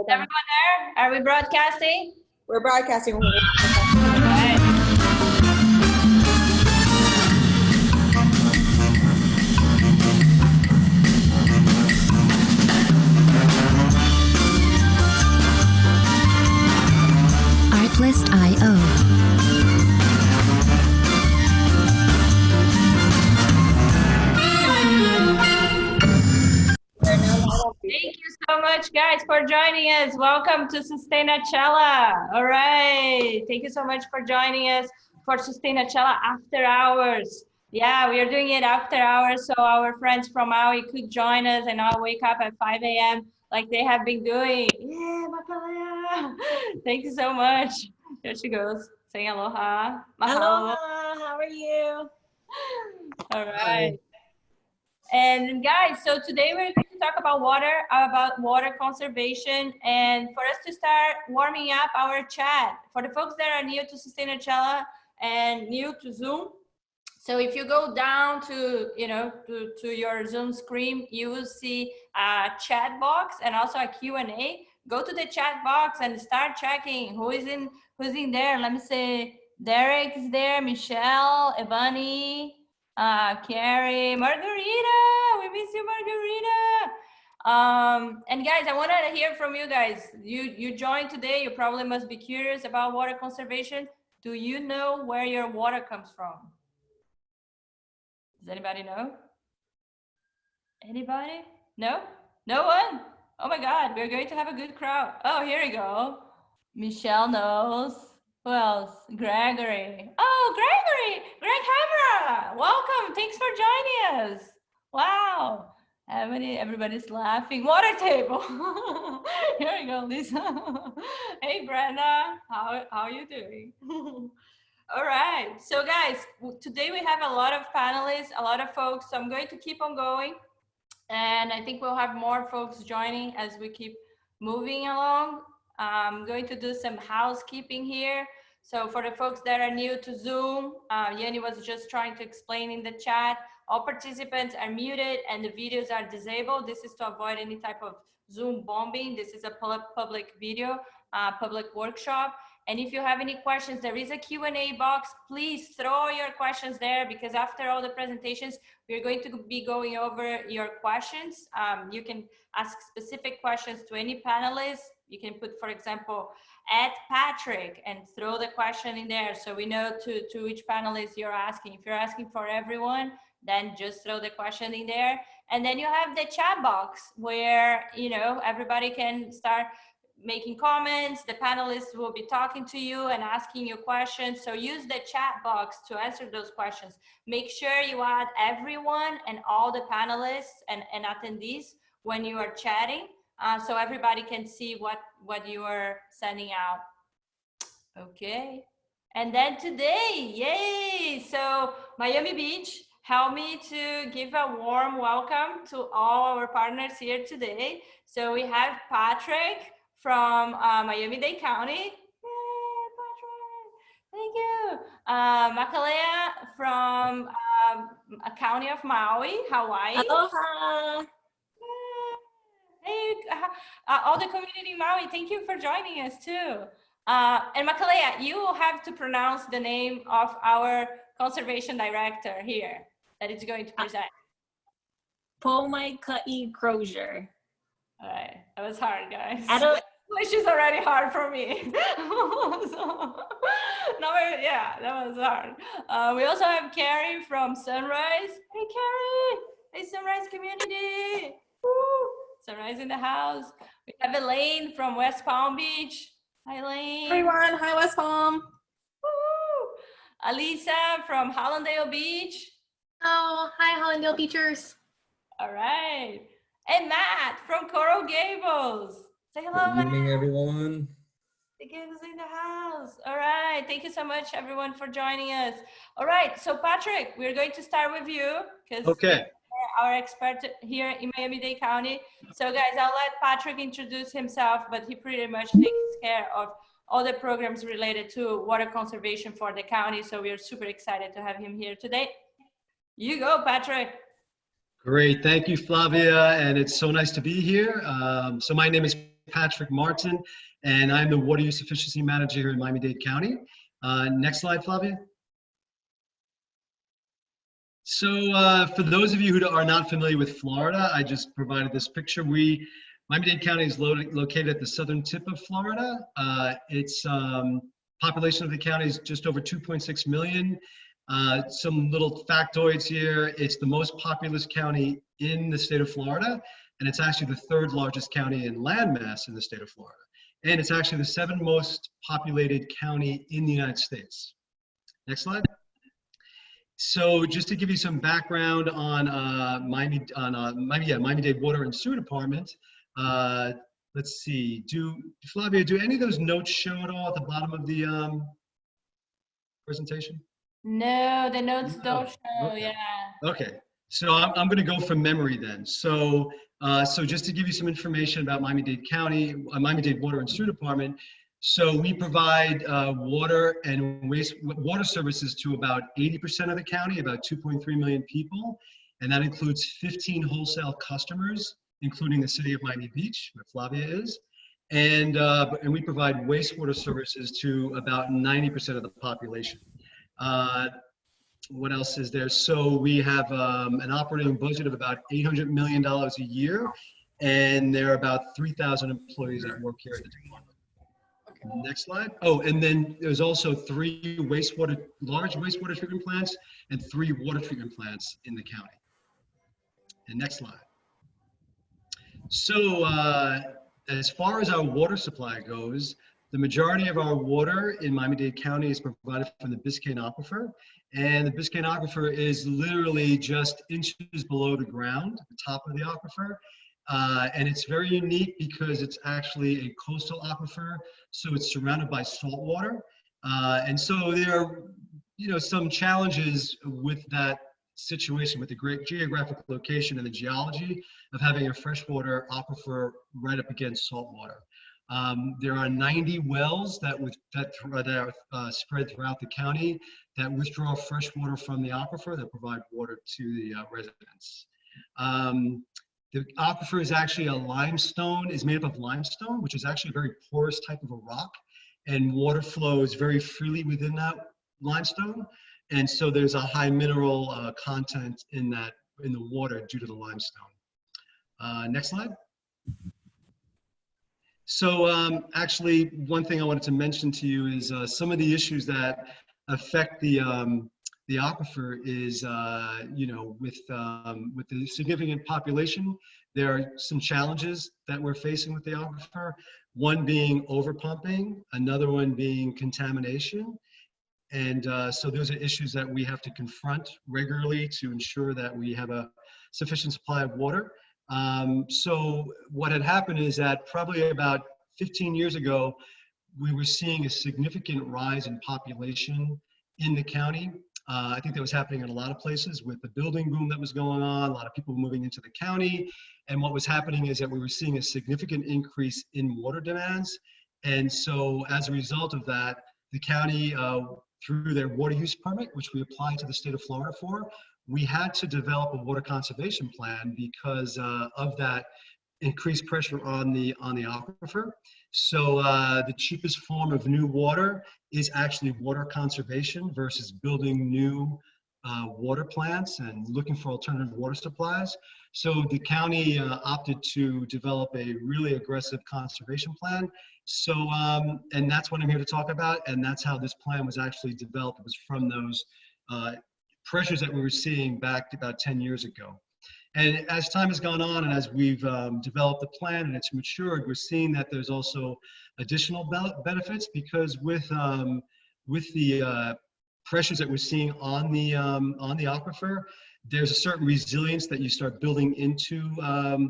everyone there? Are we broadcasting? We're broadcasting. All right. Artlist.io. Thank you so much, guys, for joining us. Welcome to Sustainachella. All right. Thank you so much for joining us for Sustainachella After Hours. Yeah, we are doing it after hours, so our friends from Maui could join us and I'll wake up at 5 a.m. like they have been doing. Yeah, Makalea. Thank you so much. There she goes, saying aloha. Mahalo. Aloha, how are you? All right. And guys, so today we're going to talk about water conservation. And for us to start warming up our chat, for the folks that are new to Sustainachella and new to Zoom, so if you go down to, to your Zoom screen, you will see a chat box and also a Q&A. Go to the chat box and start checking who's in there. Let me say, Derek is there, Michelle, Evani, Carrie, Margarita, we miss you, Margarita. And guys, I want to hear from you guys. You joined today, you probably must be curious about water conservation. Do you know where your water comes from? Does anybody know? Anybody? No? No one? Oh my God, we're going to have a good crowd. Oh, here we go. Michelle knows. Who else? Gregory. Oh, Gregory! Greg Hamra! Welcome. Thanks for joining us. Wow. Everybody's laughing. Water table. Here we go, Lisa. Hey, Brenda. How are you doing? All right. So, guys, today we have a lot of panelists, a lot of folks. So I'm going to keep on going. And I think we'll have more folks joining as we keep moving along. I'm going to do some housekeeping here. So for the folks that are new to Zoom, Yeni was just trying to explain in the chat, all participants are muted and the videos are disabled. This is to avoid any type of Zoom bombing. This is a public video, public workshop. And if you have any questions, there is a Q&A box. Please throw your questions there because after all the presentations, we're going to be going over your questions. You can ask specific questions to any panelist. You can put, for example, @Patrick and throw the question in there. So we know to which panelist you're asking. If you're asking for everyone, then just throw the question in there. And then you have the chat box where, everybody can start making comments. The panelists will be talking to you and asking you questions. So use the chat box to answer those questions. Make sure you add everyone and all the panelists and attendees when you are chatting. So everybody can see what you are sending out. Okay. And then today, yay! So Miami Beach helped me to give a warm welcome to all our partners here today. So we have Patrick from Miami-Dade County. Yay, Patrick! Thank you. Makalea from a county of Maui, Hawaii. Aloha. Hey, all the community in Maui, thank you for joining us too. And Makalea, you will have to pronounce the name of our conservation director here that is going to present. Pomaikai Crozier. All right, that was hard, guys. English is already hard for me. Yeah, that was hard. We also have Carrie from Sunrise. Hey, Carrie. Hey, Sunrise community. Woo. Sunrise in the house. We have Elaine from West Palm Beach. Hi, Elaine. Everyone, hi West Palm. Woo. Alisa from Hallandale Beach. Oh, hi, Hallandale Beachers. All right. And Matt from Coral Gables. Say hello, Good evening, everyone. The Gables in the house. All right. Thank you so much, everyone, for joining us. All right. So, Patrick, we're going to start with you because our expert here in Miami-Dade County. So, guys, I'll let Patrick introduce himself, but he pretty much takes care of all the programs related to water conservation for the county. So we are super excited to have him here today. You go, Patrick. Great, thank you, Flavia, and it's so nice to be here. So my name is Patrick Martin, and I'm the Water Use Efficiency Manager here in Miami-Dade County. Next slide, Flavia. So for those of you who are not familiar with Florida, I just provided this picture. Miami-Dade County is located at the southern tip of Florida. Its population of the county is just over 2.6 million. Some little factoids here. It's the most populous county in the state of Florida, and it's actually the third largest county in landmass in the state of Florida. And it's actually the 7th most populated county in the United States. Next slide. So just to give you some background on Miami-Dade Water and Sewer Department, let's see, Flavia, do any of those notes show at all at the bottom of the presentation? No, the notes don't show, okay. yeah. Okay, so I'm going to go from memory then. So just to give you some information about Miami-Dade County, Miami-Dade Water and Sewer Department. So we provide water and wastewater services to about 80% of the county, about 2.3 million people, and that includes 15 wholesale customers, including the city of Miami Beach, where Flavia is, and we provide wastewater services to about 90% of the population. What else is there? So we have an operating budget of about $800 million a year, and there are about 3,000 employees that work here at the department. Next slide. Oh, and then there's also 3 large wastewater treatment plants and 3 water treatment plants in the county. And next slide. So as far as our water supply goes, the majority of our water in Miami-Dade County is provided from the Biscayne Aquifer. And the Biscayne Aquifer is literally just inches below the ground, the top of the aquifer. And it's very unique because it's actually a coastal aquifer, so it's surrounded by salt water. And so there are, some challenges with that situation, with the great geographic location and the geology of having a freshwater aquifer right up against salt water. There are 90 wells that are spread throughout the county that withdraw fresh water from the aquifer that provide water to the residents. The aquifer is actually is made up of limestone, which is actually a very porous type of a rock, and water flows very freely within that limestone. And so there's a high mineral content in the water due to the limestone. Next slide. So actually, one thing I wanted to mention to you is some of the issues that affect the aquifer is, with the significant population, there are some challenges that we're facing with the aquifer. One being overpumping, another one being contamination. And so those are issues that we have to confront regularly to ensure that we have a sufficient supply of water. So what had happened is that probably about 15 years ago, we were seeing a significant rise in population in the county. I think that was happening in a lot of places with the building boom that was going on, a lot of people moving into the county. And what was happening is that we were seeing a significant increase in water demands. And so as a result of that, the county, through their water use permit, which we applied to the state of Florida for, we had to develop a water conservation plan because of that increased pressure on the aquifer. So the cheapest form of new water is actually water conservation versus building new water plants and looking for alternative water supplies. So the county opted to develop a really aggressive conservation plan. So, and that's what I'm here to talk about. And that's how this plan was actually developed. It was from those pressures that we were seeing back about 10 years ago. And as time has gone on and as we've developed the plan and it's matured, we're seeing that there's also additional benefits because with the pressures that we're seeing on the aquifer, there's a certain resilience that you start building into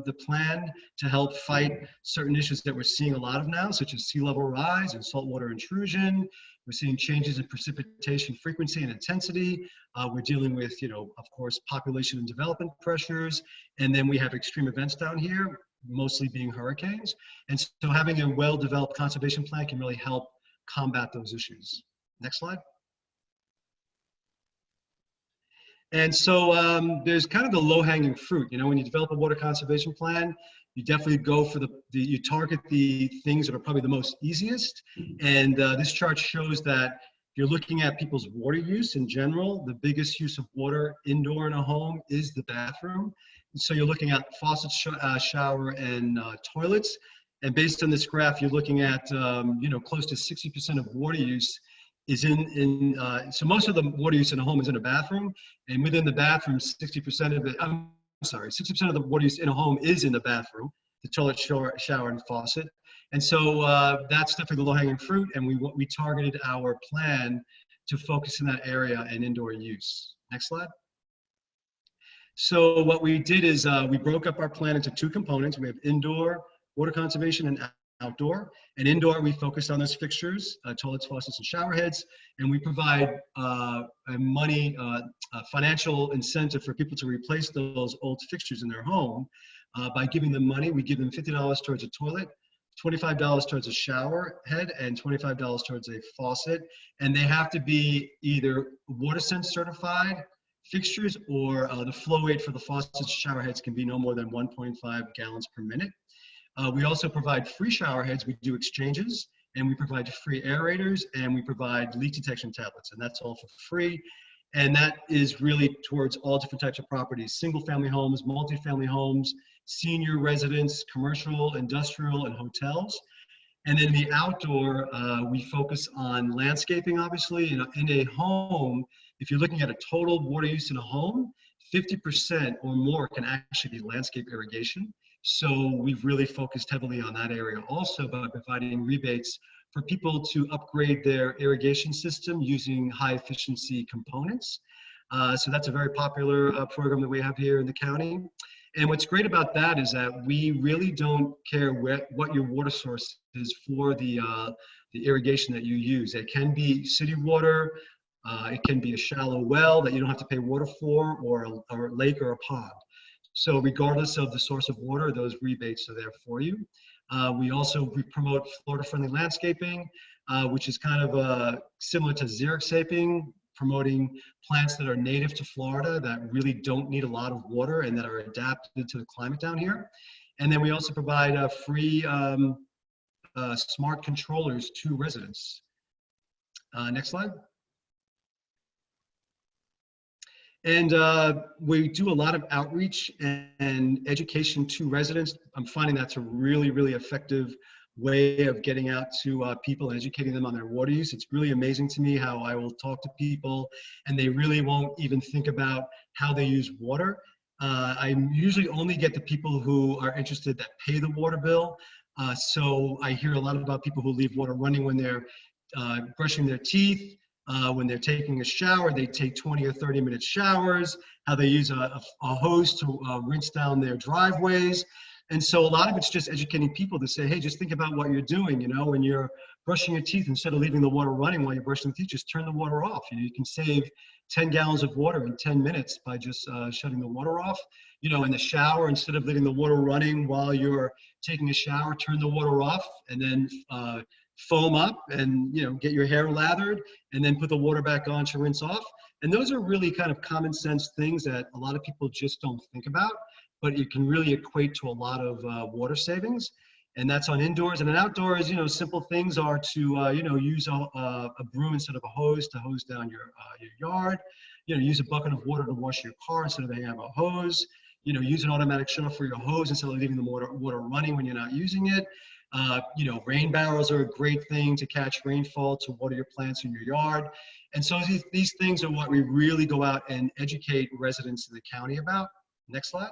the plan to help fight certain issues that we're seeing a lot of now, such as sea level rise and saltwater intrusion. We're seeing changes in precipitation frequency and intensity. We're dealing with, of course, population and development pressures. And then we have extreme events down here, mostly being hurricanes. And so having a well-developed conservation plan can really help combat those issues. Next slide. And so there's kind of the low-hanging fruit. You know, when you develop a water conservation plan, you definitely go for you target the things that are probably the most easiest. And this chart shows that if you're looking at people's water use in general, the biggest use of water indoor in a home is the bathroom. And so you're looking at faucets, shower, and toilets. And based on this graph, you're looking at, you know, close to 60% of water use is so most of the water use in a home is in a bathroom, and within the bathroom, 60% of it, 60% of the water use in a home is in the bathroom, the toilet, shower, and faucet. And so that's definitely the low-hanging fruit, and we targeted our plan to focus in that area and indoor use. Next slide. So what we did is we broke up our plan into two components. We have indoor water conservation and outdoor. And indoor, we focus on those fixtures, toilets, faucets, and shower heads, and we provide a financial incentive for people to replace those old fixtures in their home by giving them money. We give them $50 towards a toilet, $25 towards a shower head, and $25 towards a faucet. And they have to be either WaterSense certified fixtures, or the flow rate for the faucets and shower heads can be no more than 1.5 gallons per minute. We also provide free shower heads. We do exchanges, and we provide free aerators, and we provide leak detection tablets, and that's all for free. And that is really towards all different types of properties: single-family homes, multi-family homes, senior residents, commercial, industrial, and hotels. And then the outdoor, we focus on landscaping, obviously. In a home, if you're looking at a total water use in a home, 50% or more can actually be landscape irrigation. So we've really focused heavily on that area also by providing rebates for people to upgrade their irrigation system using high efficiency components. So that's a very popular program that we have here in the county. And what's great about that is that we really don't care what your water source is for the irrigation that you use. It can be city water, it can be a shallow well that you don't have to pay water for, or a lake or a pond. So regardless of the source of water, those rebates are there for you. We promote Florida-friendly landscaping, which is kind of similar to xeriscaping, promoting plants that are native to Florida that really don't need a lot of water and that are adapted to the climate down here. And then we also provide free smart controllers to residents. Next slide. And we do a lot of outreach and education to residents. I'm finding that's a really, really effective way of getting out to people and educating them on their water use. It's really amazing to me how I will talk to people and they really won't even think about how they use water. I usually only get the people who are interested that pay the water bill. So I hear a lot about people who leave water running when they're brushing their teeth. When they're taking a shower, they take 20 or 30-minute showers, how they use a hose to rinse down their driveways. And so a lot of it's just educating people to say, hey, just think about what you're doing. You know, when you're brushing your teeth, instead of leaving the water running while you're brushing your teeth, just turn the water off. You know, you can save 10 gallons of water in 10 minutes by just shutting the water off. You know, in the shower, instead of letting the water running while you're taking a shower, turn the water off and then foam up and, you know, get your hair lathered and then put the water back on to rinse off. And those are really kind of common sense things that a lot of people just don't think about, but it can really equate to a lot of water savings. And that's on indoors. And then outdoors, you know, simple things are to, you know, use a broom instead of a hose to hose down your yard. You know, use a bucket of water to wash your car instead of hanging out a hose. You know, use an automatic shut off for your hose instead of leaving the water running when you're not using it. You know, rain barrels are a great thing to catch rainfall, to water your plants in your yard. And so these things are what we really go out and educate residents in the county about. Next slide.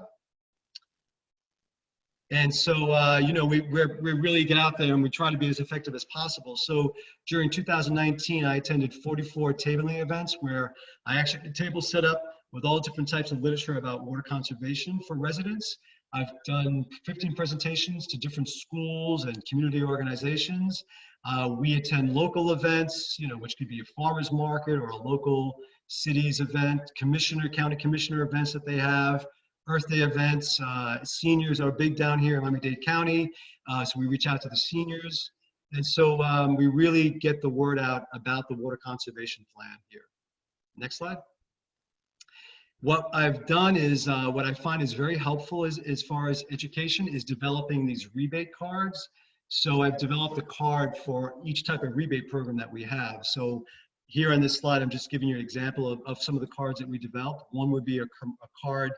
And so, you know, we really get out there and we try to be as effective as possible. So during 2019, I attended 44 tabling events where I actually had tables set up with all different types of literature about water conservation for residents. I've done 15 presentations to different schools and community organizations. We attend local events, you know, which could be a farmer's market or a local city's event, county commissioner events that they have, Earth Day events. Seniors are big down here in Miami-Dade County, so we reach out to the seniors. And so we really get the word out about the water conservation plan here. Next slide. What I've done is, what I find is very helpful as far as education is developing these rebate cards. So I've developed a card for each type of rebate program that we have. So here on this slide, I'm just giving you an example of some of the cards that we developed. One would be a card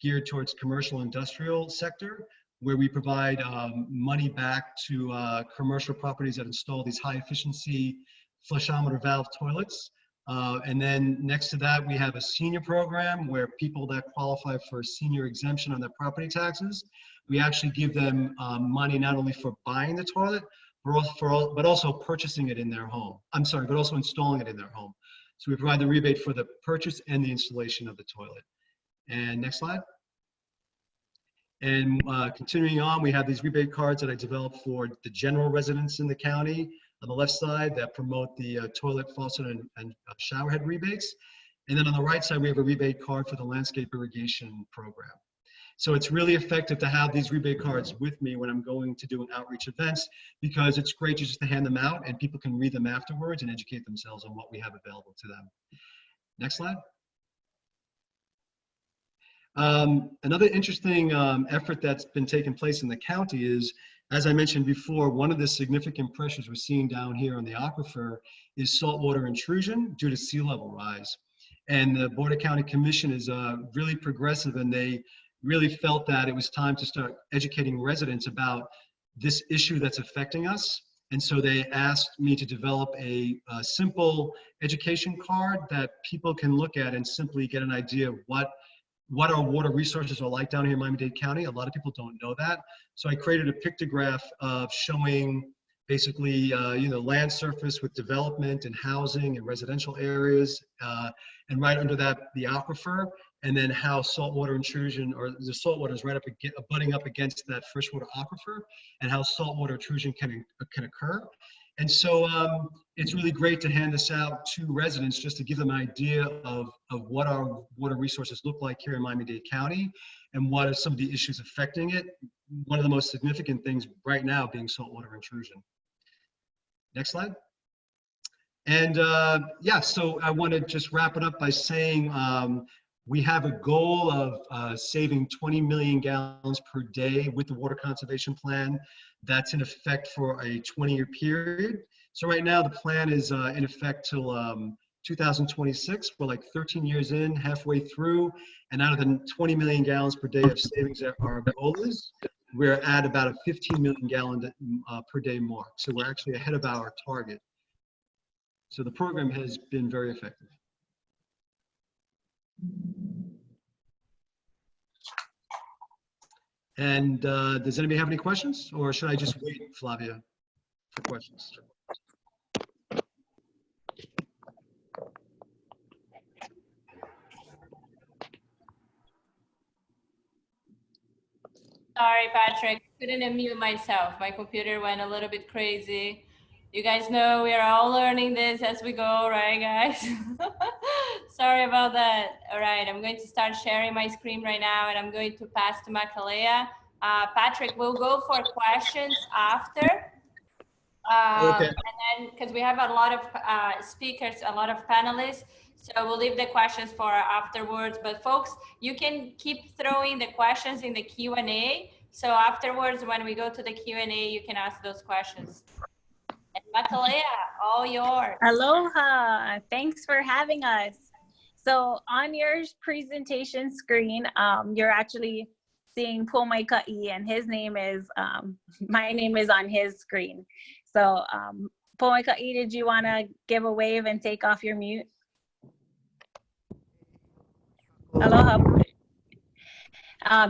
geared towards commercial industrial sector, where we provide money back to commercial properties that install these high efficiency flushometer valve toilets. And then next to that, we have a senior program where people that qualify for senior exemption on their property taxes, we actually give them money not only for buying the toilet, but also purchasing it in their home. I'm sorry, but also installing it in their home. So we provide the rebate for the purchase and the installation of the toilet. And next slide. And continuing on, we have these rebate cards that I developed for the general residents in the county on the left side that promote the toilet, faucet, and shower head rebates. And then on the right side, we have a rebate card for the landscape irrigation program. So it's really effective to have these rebate cards with me when I'm going to do outreach events, because it's great just to hand them out and people can read them afterwards and educate themselves on what we have available to them. Next slide. Another interesting effort that's been taking place in the county is, as I mentioned before, one of the significant pressures we're seeing down here on the aquifer is saltwater intrusion due to sea level rise. And the Board of County Commission is really progressive, and they really felt that it was time to start educating residents about this issue that's affecting us. And so they asked me to develop a simple education card that people can look at and simply get an idea of what our water resources are like down here in Miami-Dade County. A lot of people don't know that. So I created a pictograph of showing basically, land surface with development and housing and residential areas, and right under that, the aquifer, and then how saltwater intrusion, or the saltwater is right up butting up against that freshwater aquifer, and how saltwater intrusion can occur. And so it's really great to hand this out to residents just to give them an idea of what our water resources look like here in Miami-Dade County and what are some of the issues affecting it. One of the most significant things right now being saltwater intrusion. Next slide. And yeah, so I want to just wrap it up by saying we have a goal of saving 20 million gallons per day with the water conservation plan. That's in effect for a 20-year period. So right now the plan is in effect till 2026. We're like 13 years in, halfway through. And out of the 20 million gallons per day of savings that our goal is, we're at about a 15 million gallon per day mark. So we're actually ahead of our target. So the program has been very effective. And does anybody have any questions, or should I just wait, Flavia, for questions? Sorry, Patrick, couldn't unmute myself. My computer went a little bit crazy. You guys know we are all learning this as we go, right, guys? Sorry about that. All right, I'm going to start sharing my screen right now, and I'm going to pass to Makalea. Patrick, we'll go for questions after. Okay. And then, because we have a lot of speakers, a lot of panelists, so we'll leave the questions for afterwards. But folks, you can keep throwing the questions in the Q&A. So afterwards, when we go to the Q&A, you can ask those questions. And Makalea, all yours. Aloha, thanks for having us. So on your presentation screen, you're actually seeing Pomaikai, and his name is, my name is on his screen. So Pomaikai, did you want to give a wave and take off your mute? Aloha.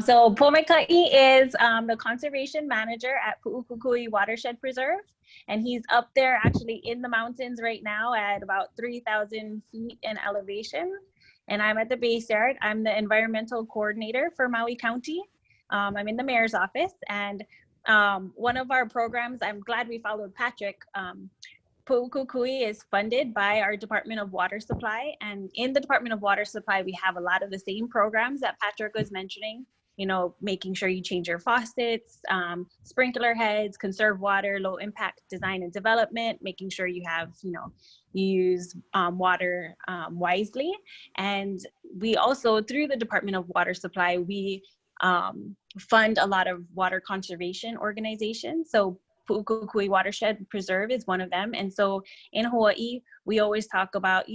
So Pomaikai is the conservation manager at Pu'ukukui Watershed Preserve, and he's up there actually in the mountains right now at about 3,000 feet in elevation. And I'm at the base yard. I'm the environmental coordinator for Maui County. I'm in the mayor's office, and one of our programs, I'm glad we followed Patrick. Pu'ukukui is funded by our Department of Water Supply, and in the Department of Water Supply, we have a lot of the same programs that Patrick was mentioning. making sure you change your faucets, sprinkler heads, conserve water, low impact design and development, making sure you have, you use water wisely. And we also, through the Department of Water Supply, we fund a lot of water conservation organizations. So Pu'ukukui Watershed Preserve is one of them. And so in Hawaii, we always talk about,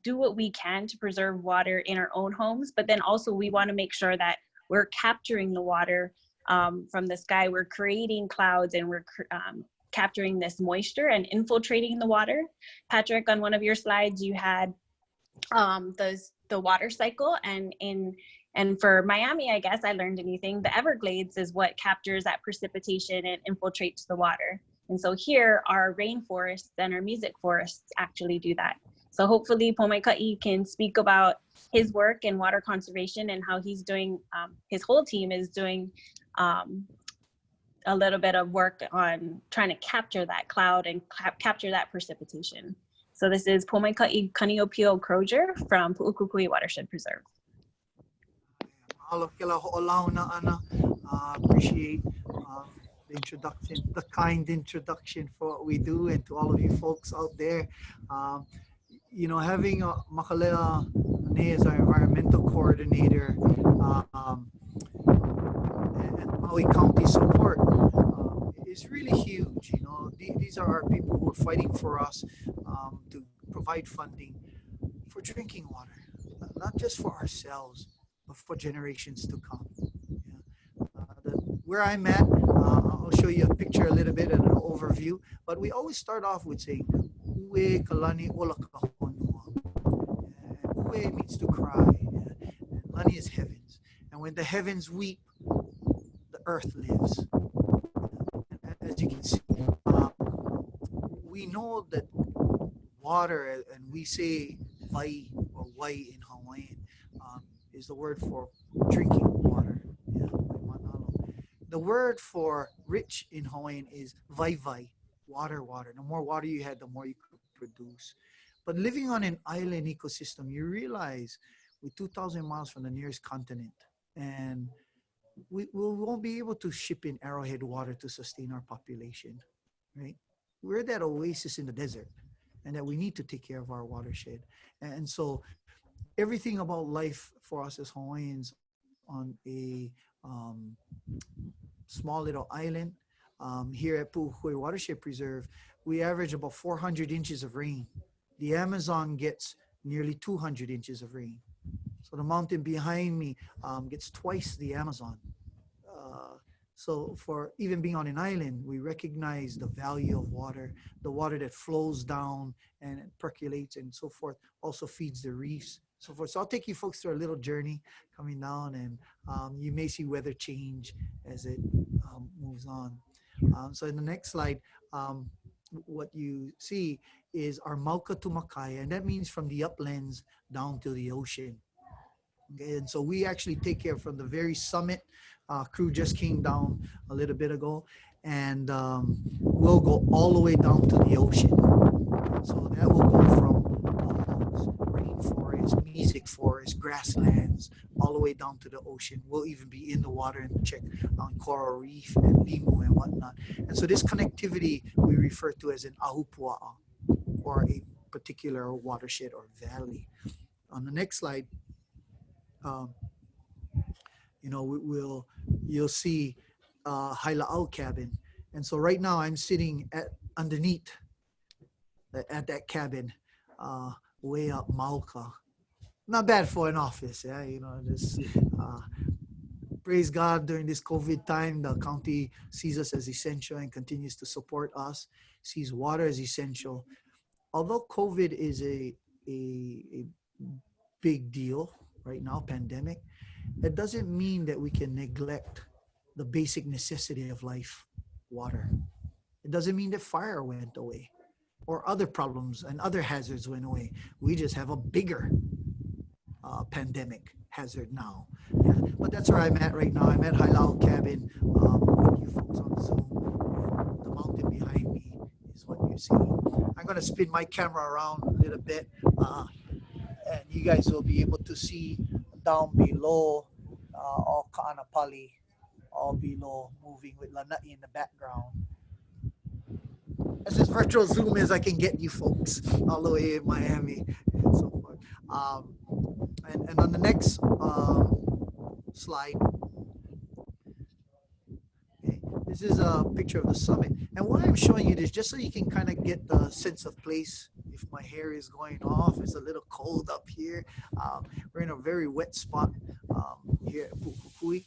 do what we can to preserve water in our own homes, but then also we want to make sure that we're capturing the water from the sky. We're creating clouds and we're capturing this moisture and infiltrating the water. Patrick, on one of your slides, you had the water cycle, and for Miami, I guess I learned anything. The Everglades is what captures that precipitation and infiltrates the water. And so here, our rainforests and our music forests actually do that. So hopefully Pomaikai can speak about his work in water conservation and how he's doing, his whole team is doing a little bit of work on trying to capture that cloud and capture that precipitation. So this is Pomaikai Kaniopio Crozier from Pu'ukukui Watershed Preserve. Appreciate the introduction, the kind introduction for what we do, and to all of you folks out there. Having Makalea Ne as our environmental coordinator and Maui County support is really huge. These are our people who are fighting for us to provide funding for drinking water, not just for ourselves, but for generations to come. Where I'm at, I'll show you a picture a little bit and an overview, but we always start off with saying, Ue kalani ola ka honua. Ue means to cry, and lani is heavens. And when the heavens weep, the earth lives. And as you can see, we know that water, and we say vai or wai in Hawaiian, is the word for drinking water. The word for rich in Hawaiian is vai vai, water. The more water you had, the more you could produce. But living on an island ecosystem, you realize we're 2,000 miles from the nearest continent, and we won't be able to ship in arrowhead water to sustain our population, right? We're that oasis in the desert, and that we need to take care of our watershed. And so everything about life for us as Hawaiians on a small little island here at Pu'ukukui Watershed Preserve, we average about 400 inches of rain. The Amazon gets nearly 200 inches of rain. So the mountain behind me gets twice the Amazon. So for even being on an island, we recognize the value of water, the water that flows down and it percolates and so forth, also feeds the reefs, so forth. So I'll take you folks through a little journey coming down, and you may see weather change as it moves on. So in the next slide, what you see is our Mauka Tumakaya, and that means from the uplands down to the ocean. Okay, and so we actually take care from the very summit. Crew just came down a little bit ago, and we'll go all the way down to the ocean. So that will go from rainforest, mesic forest, grasslands, all the way down to the ocean. We'll even be in the water and check on coral reef and limu and whatnot. And so this connectivity we refer to as an ahupua'a, or a particular watershed or valley. On the next slide, you'll see Haila'au cabin. And so right now I'm sitting underneath at that cabin, way up Mauka. Not bad for an office, yeah. Praise God, during this COVID time, the county sees us as essential and continues to support us, sees water as essential. Although COVID is a big deal right now, pandemic, it doesn't mean that we can neglect the basic necessity of life, water. It doesn't mean that fire went away or other problems and other hazards went away. We just have a bigger pandemic hazard now. Yeah. But that's where I'm at right now. I'm at Haila'au cabin with you folks on Zoom. The mountain behind me is what you see. I'm going to spin my camera around a little bit, and you guys will be able to see down below all Kaanapali, all below, moving with Lanai in the background. As virtual zoom as I can get you folks all the way in Miami and so forth. And on the next slide, okay, this is a picture of the summit. And why I'm showing you this, just so you can kind of get the sense of place. If my hair is going off, it's a little cold up here. We're in a very wet spot here at Pu'ukukui.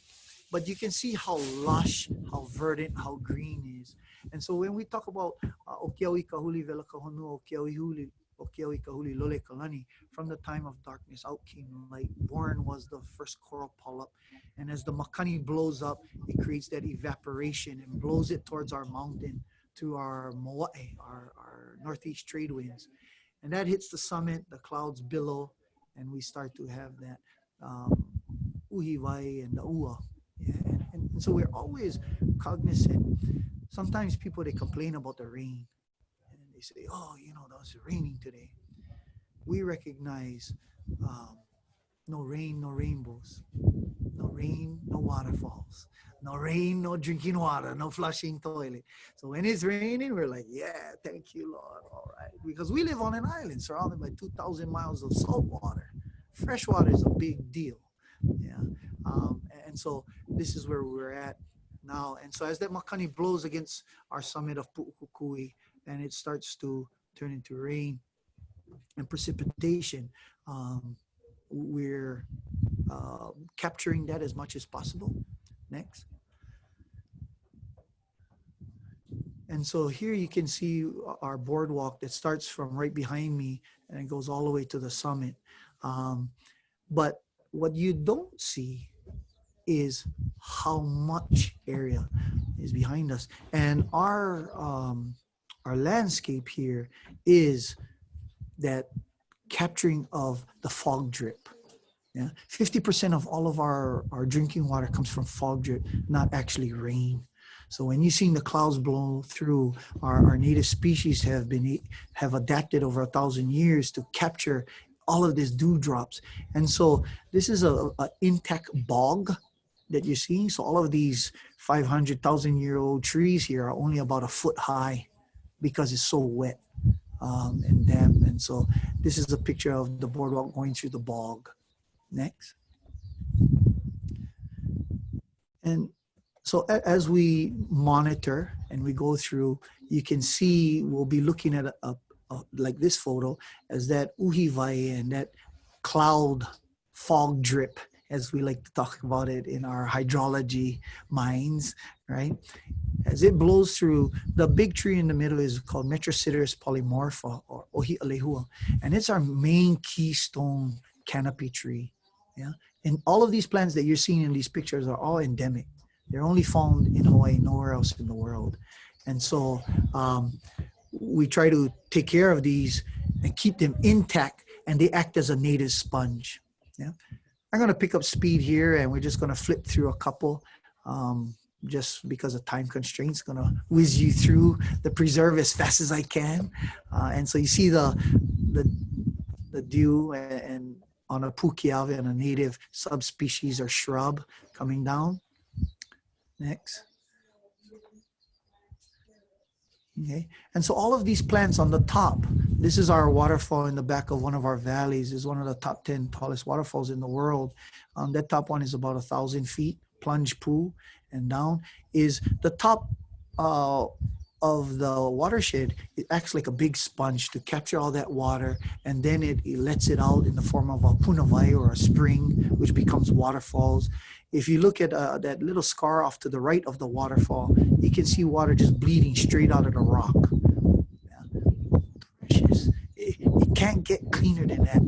But you can see how lush, how verdant, how green is. And so when we talk about Okeawi Kahuli Vela Kahonu, Okeawi Kahuli Lole Kalani, from the time of darkness out came light. Born was the first coral polyp. And as the makani blows up, it creates that evaporation and blows it towards our mountain, to our moae, our northeast trade winds. And that hits the summit, the clouds billow, and we start to have that uhiwai and the ua. Yeah, and so we're always cognizant. Sometimes people, they complain about the rain. And they say, oh, it's raining today. We recognize no rain, no rainbows. No rain, no waterfalls. No rain, no drinking water, no flushing toilet. So when it's raining, we're like, yeah, thank you, Lord. All right. Because we live on an island surrounded by 2,000 miles of salt water. Fresh water is a big deal. Yeah. And so this is where we're at now. And so as that makani blows against our summit of Pu'ukukui, and it starts to turn into rain and precipitation, we're capturing that as much as possible. Next. And so here you can see our boardwalk that starts from right behind me and it goes all the way to the summit. But what you don't see is how much area is behind us. And our landscape here is that capturing of the fog drip. Yeah, 50% of all of our drinking water comes from fog drip, not actually rain. So when you've seen the clouds blow through, our native species have adapted over 1,000 years to capture all of these dewdrops. And so this is a intact bog that you're seeing. So all of these 500,000-year-old trees here are only about a foot high because it's so wet and damp. And so this is a picture of the boardwalk going through the bog. Next. And so as we monitor and we go through, you can see we'll be looking at like this photo as that uhiwai and that cloud fog drip, as we like to talk about it in our hydrology minds, right? As it blows through, the big tree in the middle is called Metrosideros polymorpha, or Ohi Alehua, and it's our main keystone canopy tree. Yeah, and all of these plants that you're seeing in these pictures are all endemic. They're only found in Hawaii, nowhere else in the world. And so we try to take care of these and keep them intact, and they act as a native sponge. Yeah, I'm going to pick up speed here, and we're just going to flip through a couple. Just because of time constraints, going to whiz you through the preserve as fast as I can. And so you see the dew and on a pukiawe and a native subspecies or shrub coming down. Next. Okay, and so all of these plants on the top, this is our waterfall in the back of one of our valleys. Is one of the top 10 tallest waterfalls in the world. That top one is about 1,000 feet, plunge pool, and down is the top of the watershed. It acts like a big sponge to capture all that water, and then it lets it out in the form of a punawai or a spring, which becomes waterfalls. If you look at that little scar off to the right of the waterfall, you can see water just bleeding straight out of the rock. Yeah. Precious. It can't get cleaner than that.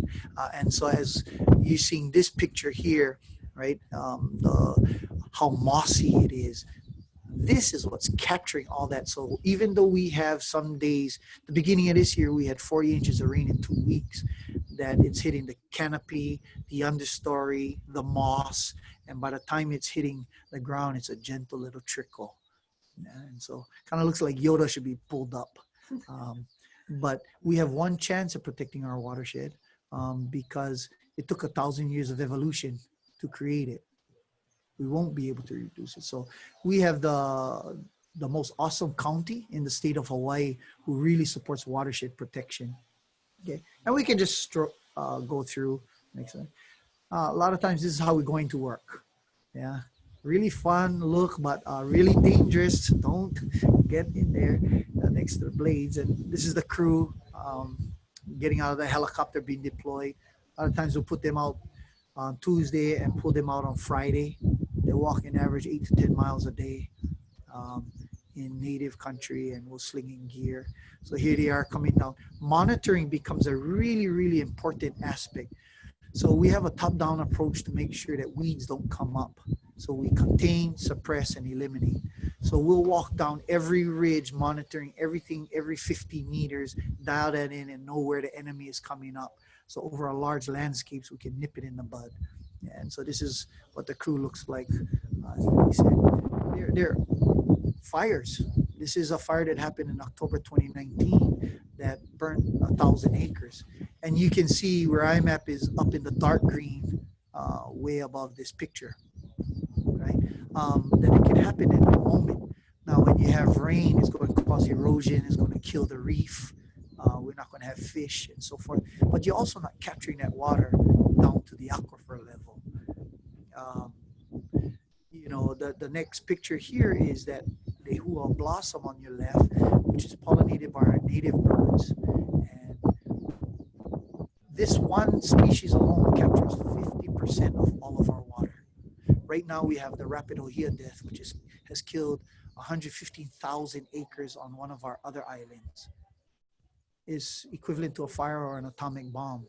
And so as you're seeing this picture here, right, how mossy it is, this is what's capturing all that. So even though we have some days, the beginning of this year, we had 40 inches of rain in 2 weeks, that it's hitting the canopy, the understory, the moss, and by the time it's hitting the ground, it's a gentle little trickle. And so kind of looks like Yoda should be pulled up. But we have one chance of protecting our watershed because it took 1,000 years of evolution to create it. we won't be able to reduce it. So we have the most awesome county in the state of Hawaii who really supports watershed protection. Okay, and we can just go through. Next one. A lot of times this is how we're going to work. Yeah, really fun look, but really dangerous. Don't get in there next to the blades. And this is the crew getting out of the helicopter, being deployed. A lot of times we'll put them out on Tuesday and pull them out on Friday. They walk in average 8 to 10 miles a day in native country, and we'll sling in gear. So here they are coming down. Monitoring becomes a really, really important aspect. So we have a top-down approach to make sure that weeds don't come up. So we contain, suppress, and eliminate. So we'll walk down every ridge, monitoring everything every 50 meters, dial that in and know where the enemy is coming up. So over our large landscapes, we can nip it in the bud. And so this is what the crew looks like. As we said, they're fires. This is a fire that happened in October 2019 that burnt 1,000 acres. And you can see where I'm at is up in the dark green, way above this picture, right? That it can happen in a moment. Now, when you have rain, it's going to cause erosion, it's going to kill the reef. We're not going to have fish and so forth. But you're also not capturing that water down to the aquifer level. You know, the next picture here is that lehua blossom on your left, which is pollinated by our native birds. And this one species alone captures 50% of all of our water. Right now we have the rapid ohia death, which has killed 115,000 acres on one of our other islands. Is equivalent to a fire or an atomic bomb.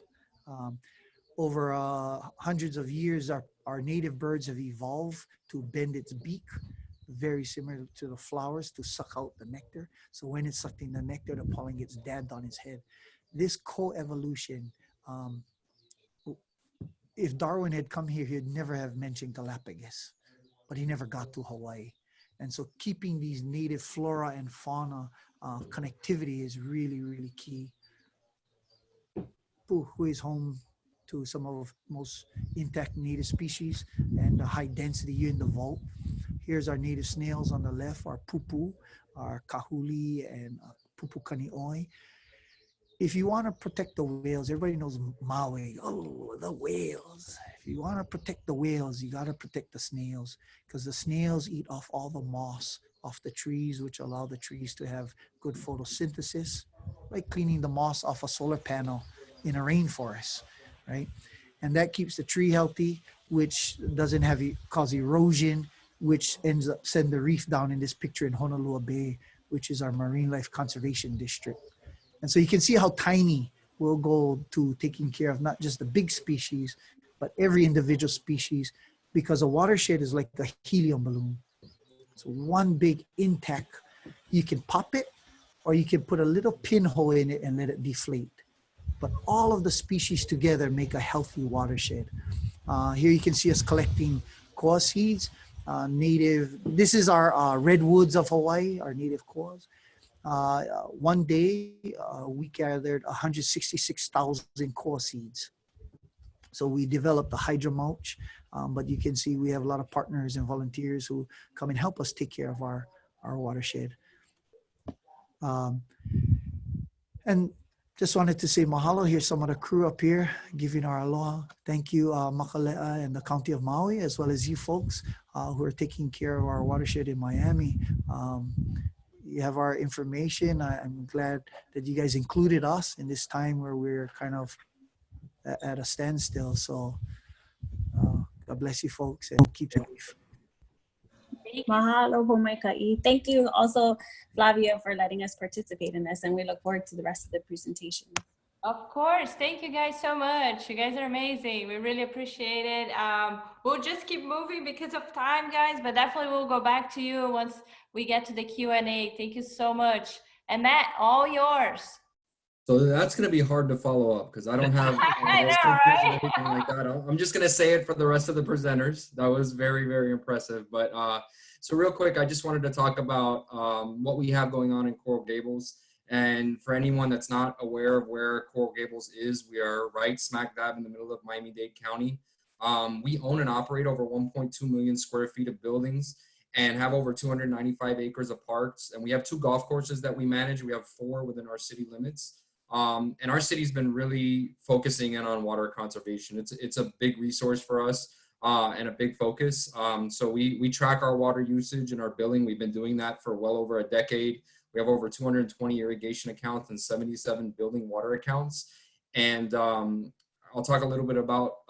Over hundreds of years, our native birds have evolved to bend its beak, very similar to the flowers, to suck out the nectar. So when it's sucking the nectar, the pollen gets dabbed on its head. This co-evolution, if Darwin had come here, he'd never have mentioned Galapagos, but he never got to Hawaii. And so keeping these native flora and fauna connectivity is really, really key. Pu'uhui is home to some of the most intact native species and the high density here in the vault. Here's our native snails on the left, our pupu, our kahuli, and pupu kanioi. If you want to protect the whales, everybody knows Maui. Oh, the whales. If you want to protect the whales, you got to protect the snails, because the snails eat off all the moss off the trees, which allow the trees to have good photosynthesis, like cleaning the moss off a solar panel in a rainforest, right? And that keeps the tree healthy, which doesn't have cause erosion, which ends up sending the reef down in this picture in Honolulu Bay, which is our marine life conservation district. And so you can see how tiny we'll go to taking care of not just the big species, but every individual species, because a watershed is like a helium balloon. So one big intact, you can pop it, or you can put a little pinhole in it and let it deflate. But all of the species together make a healthy watershed. Here you can see us collecting koa seeds, native. This is our redwoods of Hawaii, our native koas. One day, we gathered 166,000 koa seeds. So we developed a hydro mulch, but you can see we have a lot of partners and volunteers who come and help us take care of our watershed. And just wanted to say mahalo. Here's some of the crew up here giving our aloha. Thank you, Makalea and the County of Maui, as well as you folks who are taking care of our watershed in Miami. You have our information. I'm glad that you guys included us in this time where we're kind of at a standstill. So God bless you folks and keep safe. Mahalo, Homaikai. Thank you also, Flavia, for letting us participate in this, and we look forward to the rest of the presentation. Of course. Thank you guys so much. You guys are amazing. We really appreciate it. We'll just keep moving because of time, guys, but definitely we'll go back to you once we get to the Q&A. Thank you so much. And Matt, all yours. So that's going to be hard to follow up because I don't have I know, or right? anything like that. I'm just going to say it for the rest of the presenters. That was very, very impressive. But so real quick, I just wanted to talk about what we have going on in Coral Gables. And for anyone that's not aware of where Coral Gables is, we are right smack dab in the middle of Miami-Dade County. We own and operate over 1.2 million square feet of buildings and have over 295 acres of parks. And we have 2 golf courses that we manage. We have 4 within our city limits. And our city's been really focusing in on water conservation. It's a big resource for us and a big focus. So we track our water usage and our billing. We've been doing that for well over a decade. We have over 220 irrigation accounts and 77 building water accounts. And I'll talk a little bit about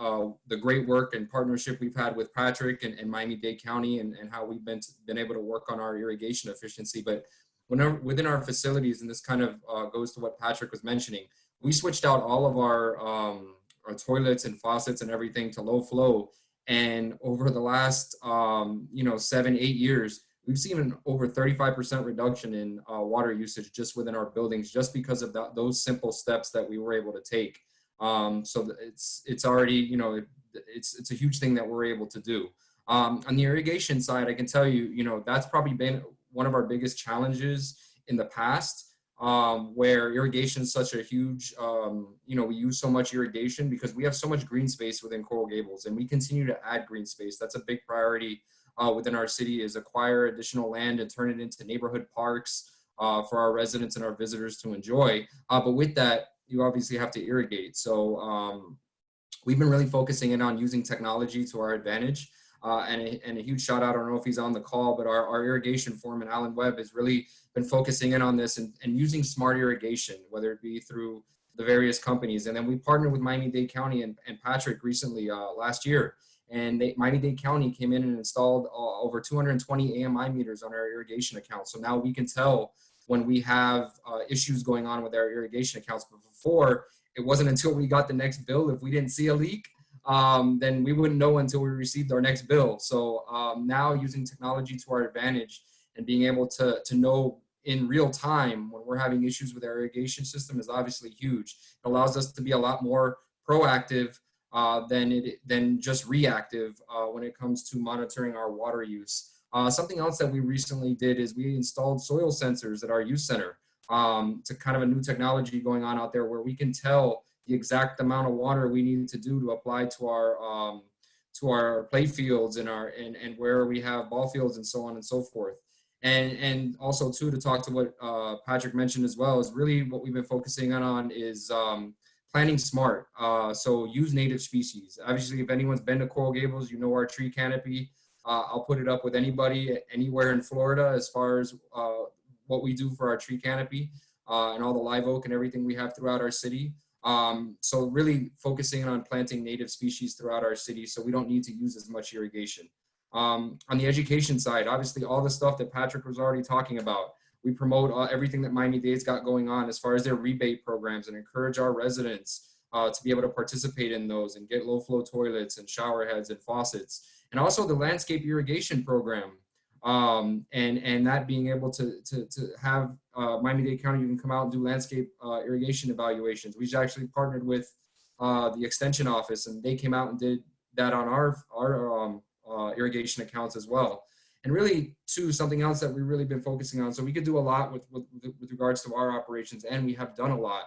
the great work and partnership we've had with Patrick and Miami-Dade County and how we've been able to work on our irrigation efficiency. But whenever within our facilities, and this kind of goes to what Patrick was mentioning, we switched out all of our toilets and faucets and everything to low flow. And over the last 7-8 years, we've seen an over 35% reduction in water usage just within our buildings, just because of those simple steps that we were able to take. So it's already, it's a huge thing that we're able to do. On the irrigation side, I can tell you, that's probably been one of our biggest challenges in the past, where irrigation is such a huge, we use so much irrigation because we have so much green space within Coral Gables, and we continue to add green space. That's a big priority within our city, is acquire additional land and turn it into neighborhood parks for our residents and our visitors to enjoy. But with that, you obviously have to irrigate. So we've been really focusing in on using technology to our advantage. And a huge shout out, I don't know if he's on the call, but our irrigation foreman, Alan Webb, has really been focusing in on this and using smart irrigation, whether it be through the various companies. And then we partnered with Miami-Dade County and Patrick recently last year. And Miami-Dade County came in and installed over 220 AMI meters on our irrigation account. So now we can tell when we have issues going on with our irrigation accounts. But before, it wasn't until we got the next bill, if we didn't see a leak, then we wouldn't know until we received our next bill. So now using technology to our advantage and being able to know in real time when we're having issues with our irrigation system is obviously huge. It allows us to be a lot more proactive than just reactive when it comes to monitoring our water use. Something else that we recently did is we installed soil sensors at our youth center. To kind of a new technology going on out there where we can tell the exact amount of water we need to do to apply to our play fields and where we have ball fields and so on and so forth. And also too, to talk to what Patrick mentioned as well, is really what we've been focusing on is planting smart. So use native species. Obviously, if anyone's been to Coral Gables, you know our tree canopy. I'll put it up with anybody anywhere in Florida as far as what we do for our tree canopy and all the live oak and everything we have throughout our city. So really focusing on planting native species throughout our city so we don't need to use as much irrigation. On the education side, obviously all the stuff that Patrick was already talking about, we promote everything that Miami-Dade's got going on as far as their rebate programs and encourage our residents to be able to participate in those and get low flow toilets and shower heads and faucets. And also the landscape irrigation program. And that being able to have Miami-Dade County, you can come out and do landscape irrigation evaluations. We've actually partnered with the extension office, and they came out and did that on our irrigation accounts as well. And really, too, something else that we've really been focusing on. So we could do a lot with regards to our operations, and we have done a lot.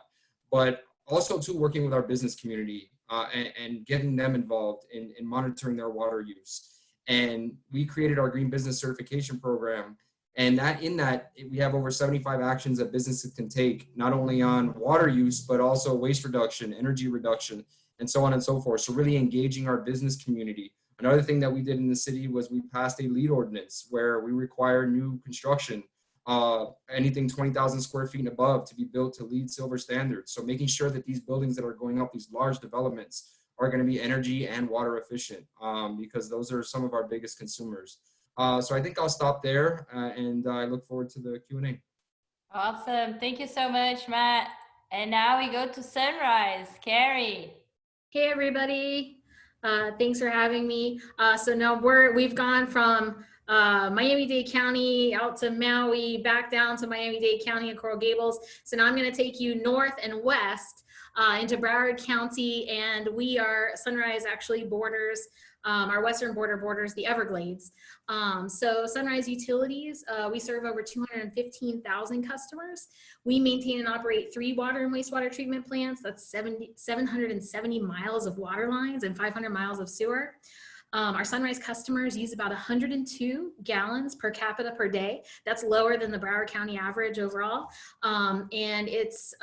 But also, too, working with our business community and getting them involved in monitoring their water use. And we created our Green Business Certification Program. And in that, we have over 75 actions that businesses can take, not only on water use, but also waste reduction, energy reduction, and so on and so forth. So really engaging our business community. Another thing that we did in the city was we passed a LEED ordinance where we require new construction, anything 20,000 square feet and above, to be built to LEED Silver standards. So making sure that these buildings that are going up, these large developments, are going to be energy and water efficient, because those are some of our biggest consumers. So I think I'll stop there, and I look forward to the Q&A. Awesome. Thank you so much, Matt. And now we go to Sunrise. Carrie. Hey, everybody. Thanks for having me. So now we've gone from Miami-Dade County out to Maui, back down to Miami-Dade County and Coral Gables. So now I'm going to take you north and west into Broward County, and Sunrise actually borders, our western border borders the Everglades. So Sunrise Utilities, we serve over 215,000 customers. We maintain and operate 3 water and wastewater treatment plants. That's 770 miles of water lines and 500 miles of sewer. Our Sunrise customers use about 102 gallons per capita per day. That's lower than the Broward County average overall. And it's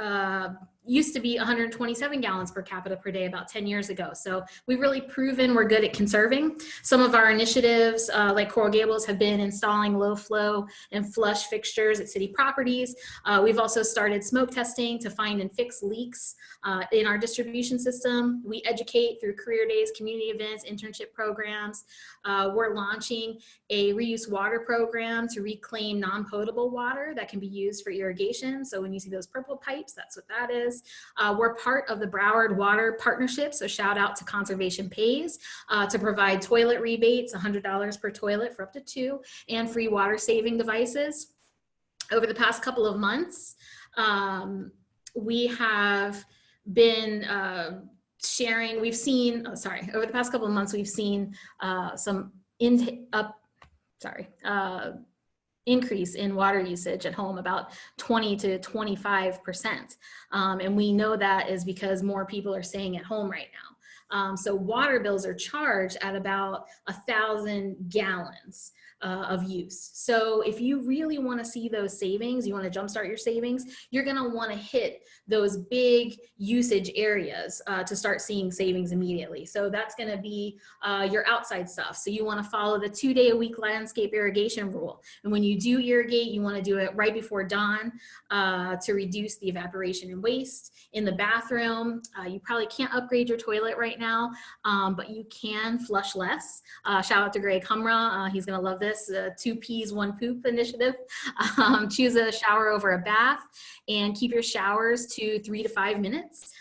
used to be 127 gallons per capita per day about 10 years ago. So we've really proven we're good at conserving. Some of our initiatives, like Coral Gables, have been installing low flow and flush fixtures at city properties. We've also started smoke testing to find and fix leaks in our distribution system. We educate through career days, community events, internship programs. We're launching a reuse water program to reclaim non-potable water that can be used for irrigation. So when you see those purple pipes, that's what that is. We're part of the Broward Water Partnership, so shout out to Conservation Pays to provide toilet rebates, $100 per toilet for up to 2, and free water saving devices. Over the past couple of months, we have been sharing, over the past couple of months, we've seen some increase in water usage at home, about 20 to 25%. And we know that is because more people are staying at home right now. So water bills are charged at about 1,000 gallons of use. So if you really want to see those savings, you want to jumpstart your savings, you're going to want to hit those big usage areas to start seeing savings immediately. So that's going to be your outside stuff. So you want to follow the 2-day-a-week landscape irrigation rule. And when you do irrigate, you want to do it right before dawn to reduce the evaporation and waste. In the bathroom, you probably can't upgrade your toilet right now, but you can flush less. Shout out to Greg Humra. He's going to love this 2 peas, 1 poop initiative. Choose a shower over a bath and keep your showers to 3 to 5 minutes.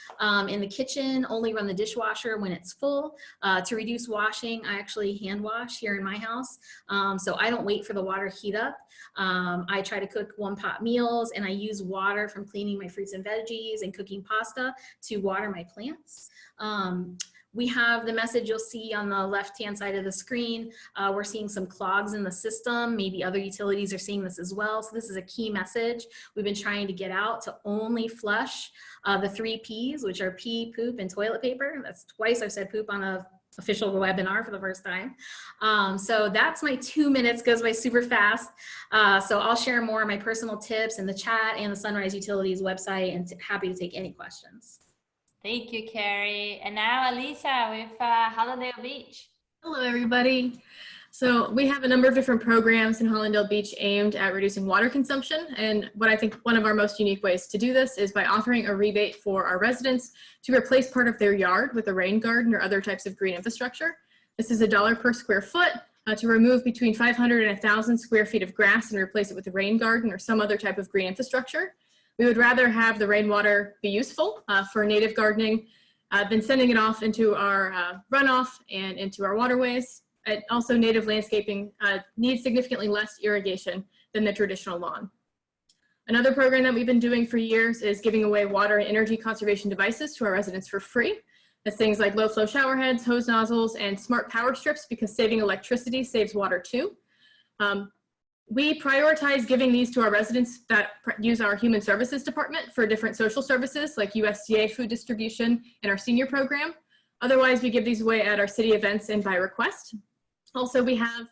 In the kitchen, only run the dishwasher when it's full. To reduce washing, I actually hand wash here in my house. So I don't wait for the water to heat up. I try to cook 1-pot meals, and I use water from cleaning my fruits and veggies and cooking pasta to water my plants. We have the message you'll see on the left-hand side of the screen. We're seeing some clogs in the system. Maybe other utilities are seeing this as well. So this is a key message we've been trying to get out, to only flush the 3 Ps, which are pee, poop, and toilet paper. That's twice I've said poop on a official webinar for the first time. So that's my 2 minutes, goes by super fast. So I'll share more of my personal tips in the chat and the Sunrise Utilities website, and happy to take any questions. Thank you, Carrie. And now Alicia with Hallandale Beach. Hello, everybody. So we have a number of different programs in Hallandale Beach aimed at reducing water consumption. And what I think one of our most unique ways to do this is by offering a rebate for our residents to replace part of their yard with a rain garden or other types of green infrastructure. This is $1 per square foot to remove between 500 and 1,000 square feet of grass and replace it with a rain garden or some other type of green infrastructure. We would rather have the rainwater be useful for native gardening than sending it off into our runoff and into our waterways. Also, native landscaping needs significantly less irrigation than the traditional lawn. Another program that we've been doing for years is giving away water and energy conservation devices to our residents for free. That's things like low flow shower heads, hose nozzles, and smart power strips, because saving electricity saves water too. We prioritize giving these to our residents that use our Human Services Department for different social services like USDA food distribution and our senior program. Otherwise, we give these away at our city events and by request. Also, we have,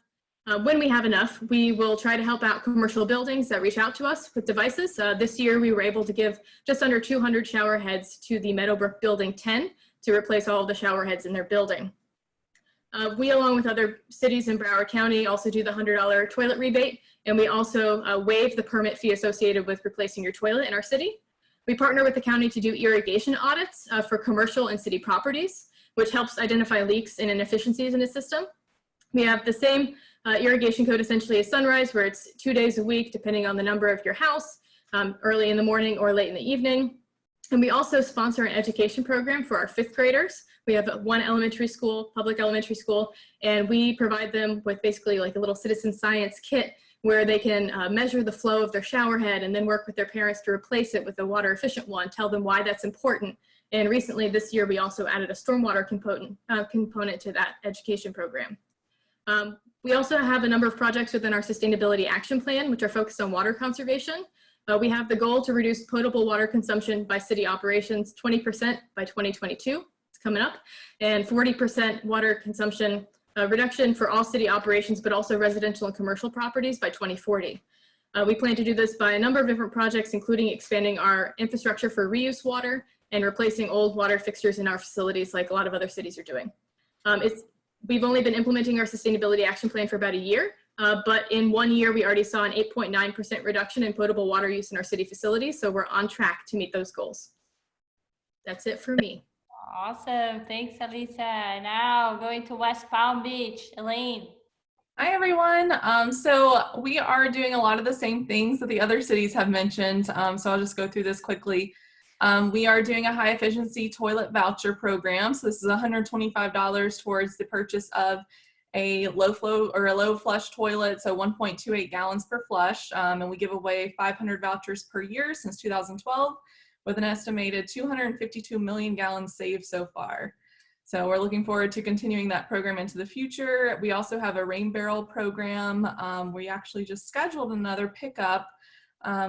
when we have enough, we will try to help out commercial buildings that reach out to us with devices. This year, we were able to give just under 200 shower heads to the Meadowbrook Building 10 to replace all of the shower heads in their building. We, along with other cities in Broward County, also do the $100 toilet rebate, and we also waive the permit fee associated with replacing your toilet in our city. We partner with the county to do irrigation audits for commercial and city properties, which helps identify leaks and inefficiencies in the system. We have the same irrigation code essentially as Sunrise, where it's 2 days a week, depending on the number of your house, early in the morning or late in the evening. And we also sponsor an education program for our 5th graders. We have one elementary school, public elementary school, and we provide them with basically like a little citizen science kit where they can measure the flow of their shower head and then work with their parents to replace it with a water efficient one, tell them why that's important, And recently this year, we also added a stormwater component to that education program. We also have a number of projects within our Sustainability Action Plan, which are focused on water conservation. We have the goal to reduce potable water consumption by city operations 20% by 2022. It's coming up, and 40% water consumption reduction for all city operations, but also residential and commercial properties by 2040. We plan to do this by a number of different projects, including expanding our infrastructure for reuse water and replacing old water fixtures in our facilities like a lot of other cities are doing. We've only been implementing our Sustainability Action Plan for about a year, but in 1 year, we already saw an 8.9% reduction in potable water use in our city facilities, so we're on track to meet those goals. That's it for me. Awesome. Thanks, Elisa. Now going to West Palm Beach, Elaine. Hi, everyone. So we are doing a lot of the same things that the other cities have mentioned. So I'll just go through this quickly. We are doing a high efficiency toilet voucher program. So this is $125 towards the purchase of a low flow or a low flush toilet, so 1.28 gallons per flush. And we give away 500 vouchers per year since 2012 with an estimated 252 million gallons saved so far. So we're looking forward to continuing that program into the future. We also have a rain barrel program. We actually just scheduled another pickup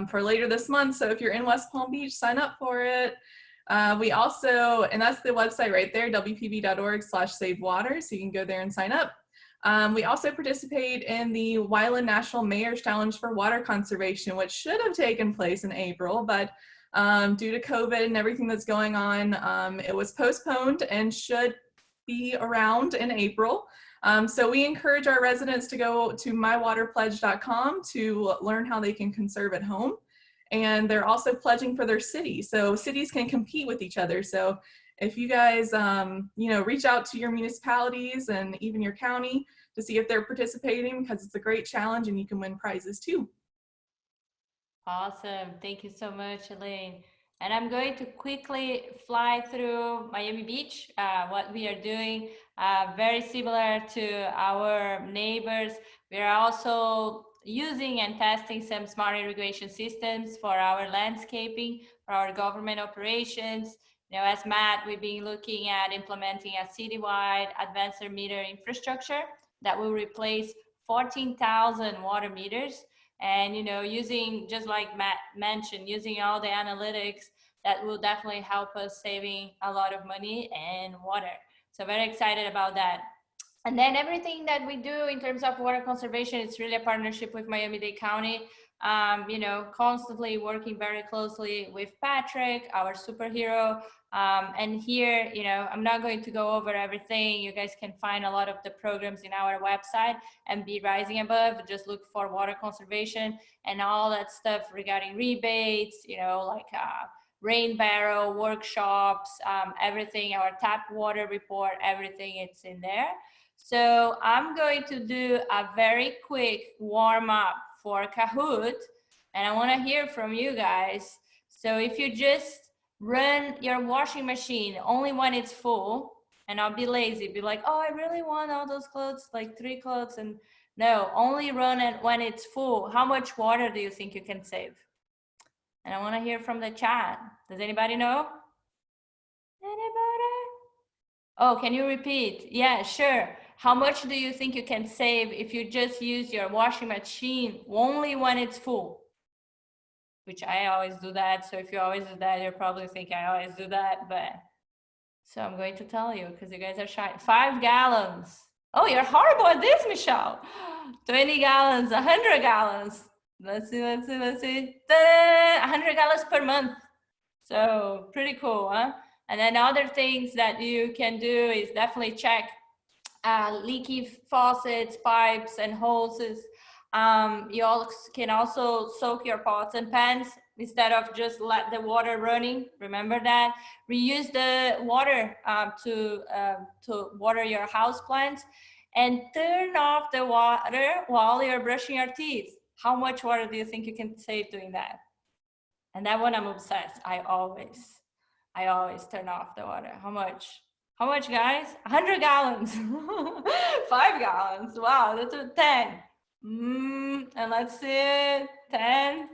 for later this month. So if you're in West Palm Beach, sign up for it. We also, and that's the website right there, wpb.org/savewater. So you can go there and sign up. We also participate in the Wyland National Mayor's Challenge for Water Conservation, which should have taken place in April, but due to COVID and everything that's going on, it was postponed and should be around in April. So we encourage our residents to go to mywaterpledge.com to learn how they can conserve at home. And they're also pledging for their city. So cities can compete with each other. So if you guys, reach out to your municipalities and even your county to see if they're participating, because it's a great challenge and you can win prizes too. Awesome. Thank you so much, Elaine. And I'm going to quickly fly through Miami Beach, what we are doing, very similar to our neighbors. We are also using and testing some smart irrigation systems for our landscaping, for our government operations. As Matt, we've been looking at implementing a citywide advanced meter infrastructure that will replace 14,000 water meters. And, using, just like Matt mentioned, using all the analytics that will definitely help us saving a lot of money and water. So very excited about that. And then everything that we do in terms of water conservation, it's really a partnership with Miami-Dade County, constantly working very closely with Patrick, our superhero. And here, I'm not going to go over everything. You guys can find a lot of the programs in our website and be rising above. Just look for water conservation and all that stuff regarding rebates, rain barrel workshops, everything, our tap water report, everything, it's in there. So I'm going to do a very quick warm up for Kahoot, and I want to hear from you guys. So if you just run your washing machine only when it's full, and I'll be lazy, be like, oh, I really want all those clothes, like 3 clothes, and no, only run it when it's full. How much water do you think you can save? And I want to hear from the chat. Does anybody know? Anybody? Oh, can you repeat? Yeah, sure. How much do you think you can save if you just use your washing machine only when it's full? Which I always do that. So if you always do that, you're probably thinking I always do that. But so I'm going to tell you because you guys are shy. 5 gallons. Oh, you're horrible at this, Michelle. 20 gallons, 100 gallons. Let's see. 100 gallons per month. So pretty cool, huh? And then other things that you can do is definitely check leaky faucets, pipes, and hoses. You all can also soak your pots and pans instead of just let the water running. Remember that. Reuse the water to water your house plants, and turn off the water while you're brushing your teeth. How much water do you think you can save doing that? And that one I'm obsessed. I always turn off the water. How much? How much, guys? 100 gallons. 5 gallons. Wow, that's a 10. And let's see, 10.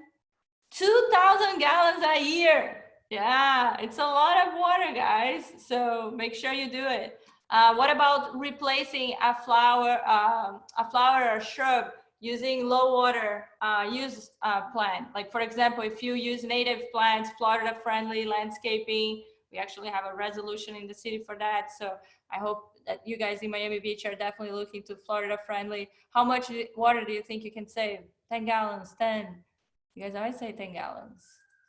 2,000 gallons a year. Yeah, it's a lot of water, guys. So make sure you do it. What about replacing a flower or shrub using low water use plant? Like for example, if you use native plants, Florida-friendly landscaping, we actually have a resolution in the city for that. So I hope that you guys in Miami Beach are definitely looking to Florida-friendly. How much water do you think you can save? 10 gallons, 10. You guys always say 10 gallons.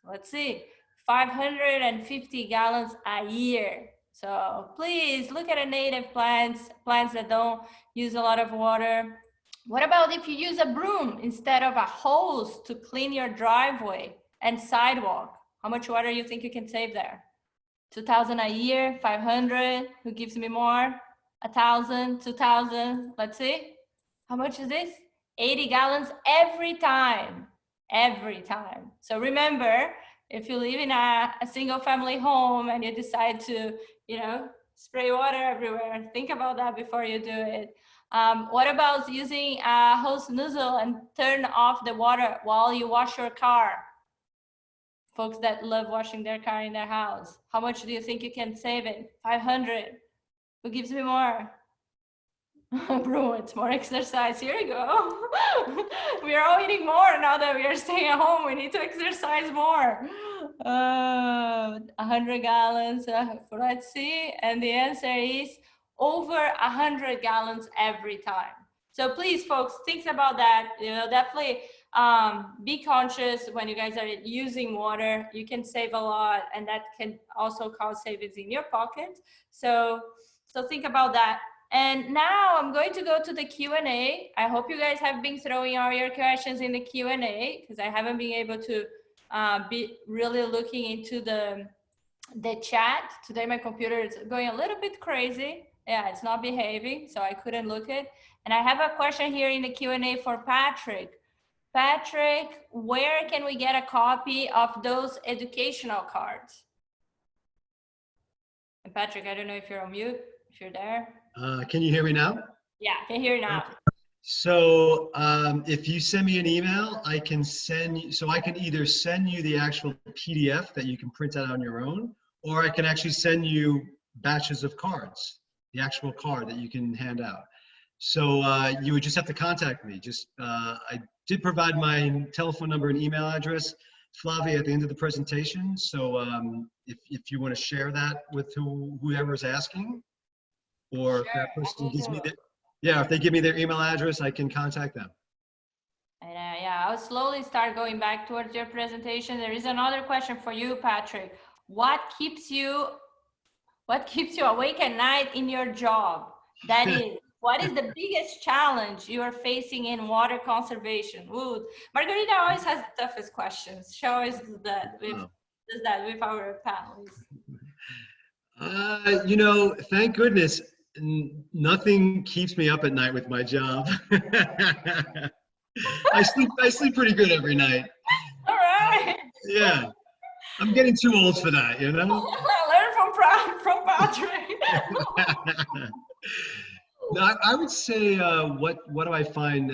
Let's see. 550 gallons a year. So please look at a native plants that don't use a lot of water. What about if you use a broom instead of a hose to clean your driveway and sidewalk? How much water do you think you can save there? 2,000 a year, 500, who gives me more? 1,000, 2,000, let's see. How much is this? 80 gallons every time, every time. So remember, if you live in a single family home and you decide to, spray water everywhere, think about that before you do it. What about using a hose nozzle and turn off the water while you wash your car? Folks that love washing their car in their house. How much do you think you can save it? 500. Who gives me more? Bro, it's more exercise. Here we go. We are all eating more now that we are staying at home. We need to exercise more. 100 gallons. Let's see. And the answer is over 100 gallons every time. So please, folks, think about that. Definitely be conscious when you guys are using water. You can save a lot, and that can also cause savings in your pocket. So think about that. And now I'm going to go to the Q&A. I hope you guys have been throwing all your questions in the Q&A because I haven't been able to be really looking into the chat. Today my computer is going a little bit crazy. Yeah, it's not behaving, so I couldn't look it. And I have a question here in the Q&A for Patrick. Patrick, where can we get a copy of those educational cards? And Patrick, I don't know if you're on mute, if you're there. Can you hear me now? Yeah, I can hear you now. Okay. So if you send me an email, I can send you, so I can either send you the actual PDF that you can print out on your own, or I can actually send you batches of cards, the actual card that you can hand out. So you would just have to contact me. I did provide my telephone number and email address, Flavia, at the end of the presentation. So if you want to share that with whoever is asking, or Sure, if that person gives me if they give me their email address, I can contact them. And yeah, I'll slowly start going back towards your presentation. There is another question for you, Patrick. What keeps you awake at night in your job? That is, what is the biggest challenge you are facing in water conservation? Ooh, Margarita always has the toughest questions. She always does that with our panelists. Thank goodness, nothing keeps me up at night with my job. I sleep pretty good every night. All right. Yeah, I'm getting too old for that, Learn from Patrick. No, I would say what do I find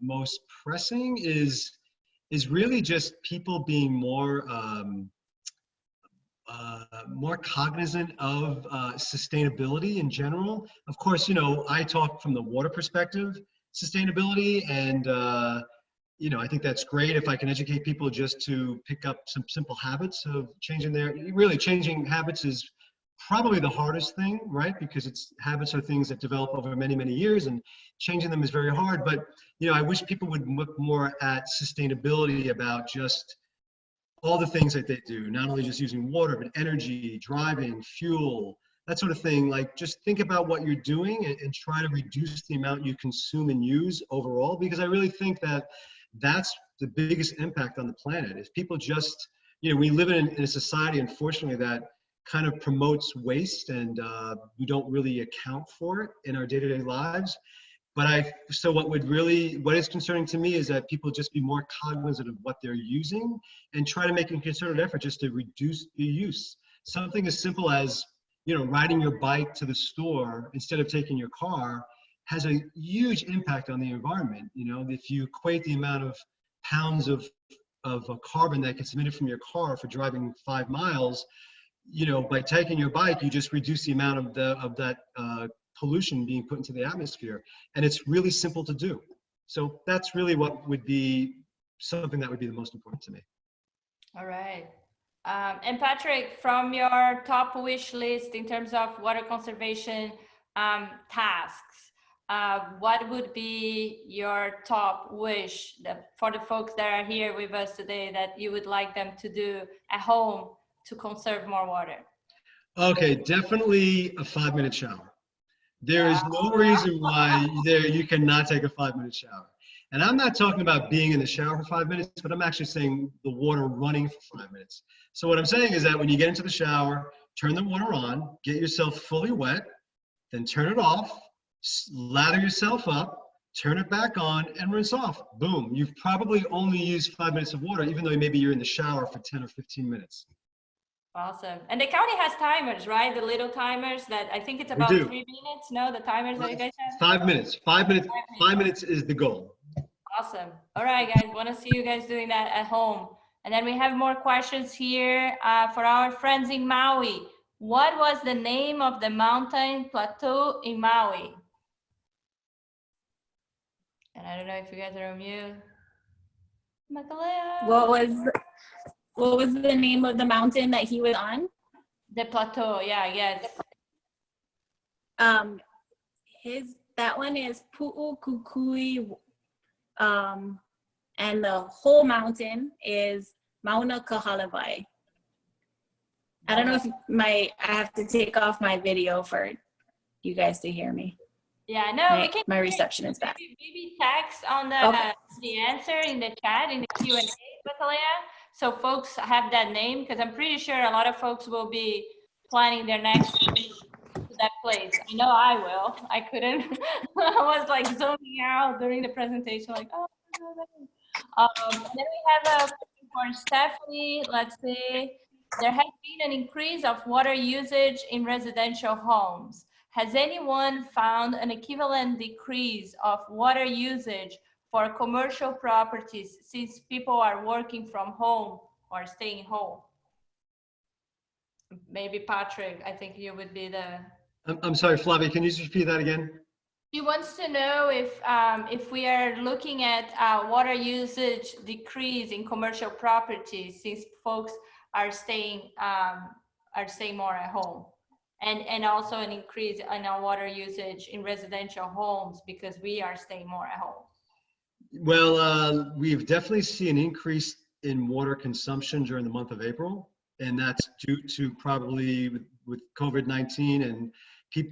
most pressing is really just people being more cognizant of sustainability in general. Of course, I talk from the water perspective, sustainability, and I think that's great if I can educate people just to pick up some simple habits of changing changing habits is probably the hardest thing, right? Because habits are things that develop over many, many years, and changing them is very hard. But, I wish people would look more at sustainability about just all the things that they do, not only just using water, but energy, driving, fuel, that sort of thing. Like, just think about what you're doing and try to reduce the amount you consume and use overall, because I really think that that's the biggest impact on the planet. If people just, we live in a society, unfortunately, that kind of promotes waste, and we don't really account for it in our day-to-day lives. But what is concerning to me is that people just be more cognizant of what they're using and try to make a concerted effort just to reduce the use. Something as simple as, riding your bike to the store instead of taking your car has a huge impact on the environment. If you equate the amount of pounds of carbon that gets emitted from your car for driving 5 miles, you know, by taking your bike, you just reduce the amount of that pollution being put into the atmosphere. And it's really simple to do. So that's really what would be something that would be the most important to me. All right. And Patrick, from your top wish list in terms of water conservation tasks, what would be your top wish for the folks that are here with us today that you would like them to do at home to conserve more water? Okay, definitely a 5-minute shower. There is no reason why you cannot take a 5-minute shower. And I'm not talking about being in the shower for 5 minutes, but I'm actually saying the water running for 5 minutes. So what I'm saying is that when you get into the shower, turn the water on, get yourself fully wet, then turn it off, lather yourself up, turn it back on, and rinse off. Boom. You've probably only used 5 minutes of water, even though maybe you're in the shower for 10 or 15 minutes. Awesome. And the county has timers, right? The little timers that I think it's about 3 minutes. No, the timers that you guys have? 5 minutes. 5 minutes. 5 minutes is the goal. Awesome. All right, guys. Want to see you guys doing that at home. And then we have more questions here for our friends in Maui. What was the name of the mountain plateau in Maui? And I don't know if you guys are on mute. Makalea. What was the name of the mountain that he was on? The plateau, yeah, yes. That one is Pu'ukukui, and the whole mountain is Mauna Kahalawai. I don't know if I have to take off my video for you guys to hear me. Yeah, no, we can. My reception is bad. Maybe text on the answer in the chat, in the Q&A, Makalea, so folks have that name, because I'm pretty sure a lot of folks will be planning their next trip to that place. I know I will. I couldn't. I was like zoning out during the presentation, like, oh, then we have a question for Stephanie. Let's see. There has been an increase of water usage in residential homes. Has anyone found an equivalent decrease of water usage for commercial properties since people are working from home or staying home? Maybe Patrick, I think you would be the... I'm sorry, Flavia, can you just repeat that again? She wants to know if we are looking at water usage decrease in commercial properties since folks are staying more at home, and also an increase in our water usage in residential homes because we are staying more at home. Well, we've definitely seen an increase in water consumption during the month of April, and that's due to probably with COVID-19 and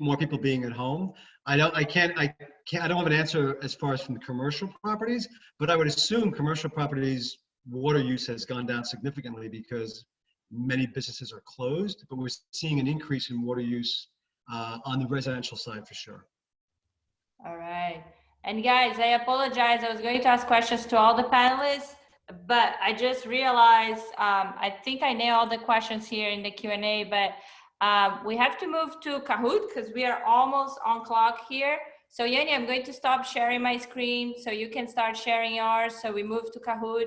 more people being at home. I don't have an answer as far as from the commercial properties, but I would assume commercial properties water use has gone down significantly because many businesses are closed, but we're seeing an increase in water use on the residential side for sure. All right. And guys, I apologize. I was going to ask questions to all the panelists, but I just realized, I think I nailed all the questions here in the Q&A, but we have to move to Kahoot because we are almost on clock here. So Yeni, I'm going to stop sharing my screen so you can start sharing yours. So we move to Kahoot.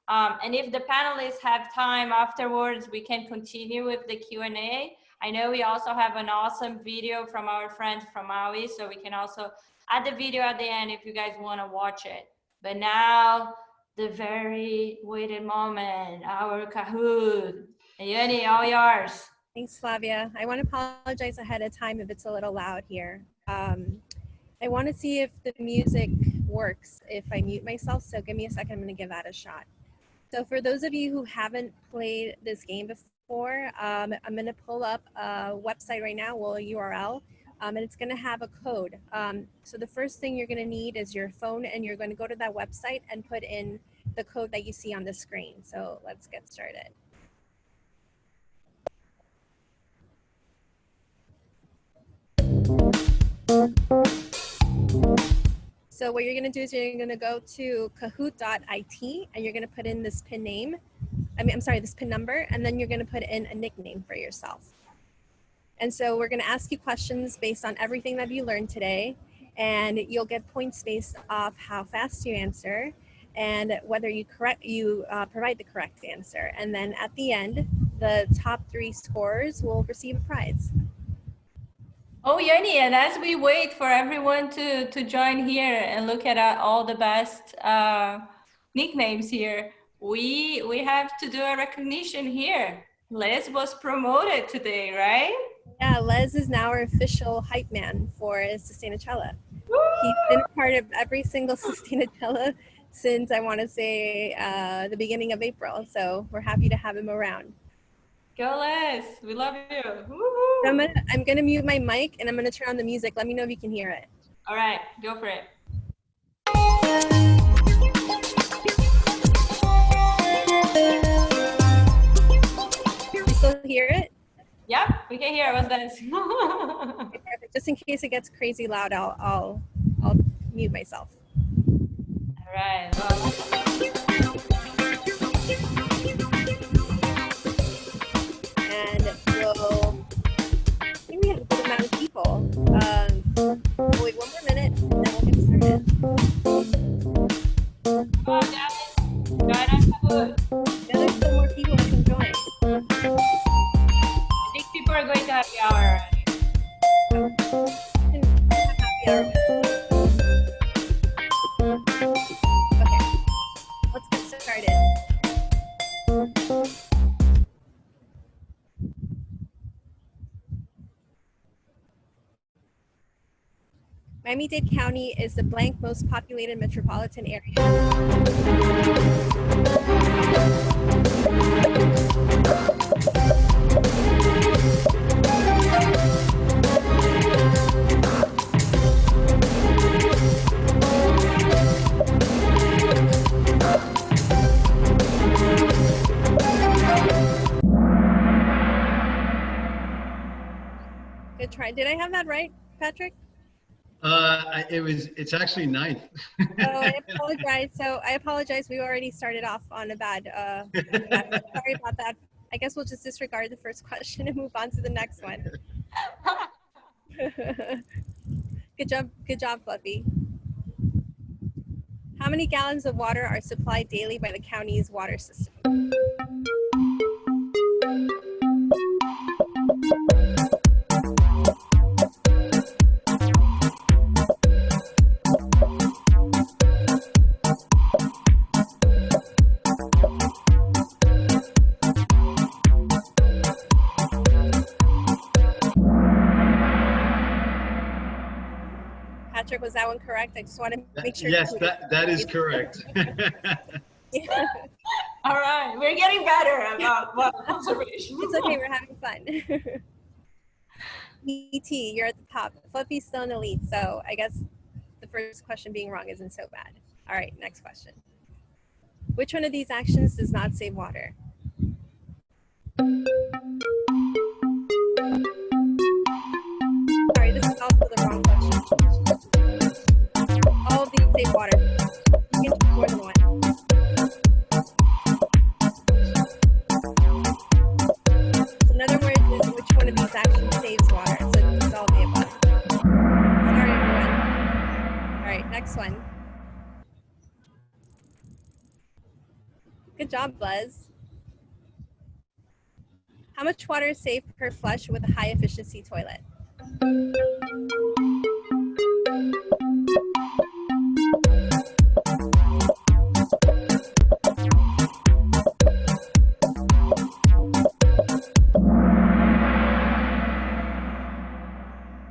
And if the panelists have time afterwards, we can continue with the Q&A. I know we also have an awesome video from our friends from Maui, so we can also add the video at the end if you guys want to watch it. But now, the very waited moment, our Kahoot. Yeni, all yours. Thanks, Flavia. I want to apologize ahead of time if it's a little loud here. I want to see if the music works if I mute myself, so give me a second. I'm going to give that a shot. So for those of you who haven't played this game before, I'm going to pull up a website right now, well, a URL, and it's going to have a code. So the first thing you're going to need is your phone, and you're going to go to that website and put in the code that you see on the screen. So let's get started. So what you're going to do is you're going to go to kahoot.it and you're going to put in this pin name. This pin number, and then you're going to put in a nickname for yourself. And so we're going to ask you questions based on everything that you learned today, and you'll get points based off how fast you answer. And and whether you provide the correct answer. And then at the end, the top 3 scorers will receive a prize. Oh, Yanni, and as we wait for everyone to join here and look at all the best nicknames here, we have to do a recognition here. Les was promoted today, right? Yeah, Les is now our official hype man for Sustainachella. He's been a part of every single Sustainachella since, I want to say, the beginning of April. So we're happy to have him around. Go Les, we love you. So I'm gonna mute my mic and I'm gonna turn on the music. Let me know if you can hear it. All right, go for it. You still hear it? Yep, we can hear it. What's that? Okay, perfect. Just in case it gets crazy loud, I'll mute myself. All right. Well. And I think we have a good amount of people. We'll wait 1 more minute and then we'll get started. Come on, guys. Join us. Yeah, there's still more people that can join. I think people are going to happy hour already. Happy hour. Okay, let's get started. Miami-Dade County is the blank most populated metropolitan area. Good try. Did I have that right, Patrick? It's actually 9th. Oh, I apologize. So I apologize. We already started off on a bad, sorry about that. I guess we'll just disregard the first question and move on to the next one. Good job, Fluffy. How many gallons of water are supplied daily by the county's water system? Patrick, was that one correct? I just want to make sure. Yes, that is correct. All right, we're getting better about water conservation. It's okay, we're having fun. E.T., you're at the top. Fluffy's still in the lead, so I guess the first question being wrong isn't so bad. All right, next question. Which one of these actions does not save water? Sorry, this is also the wrong question. All of these save water. You can choose more than one. So in other words, is which one of these actions saves water? So it's all of the above. Sorry, everyone. All right, next one. Good job, Buzz. How much water is saved per flush with a high efficiency toilet?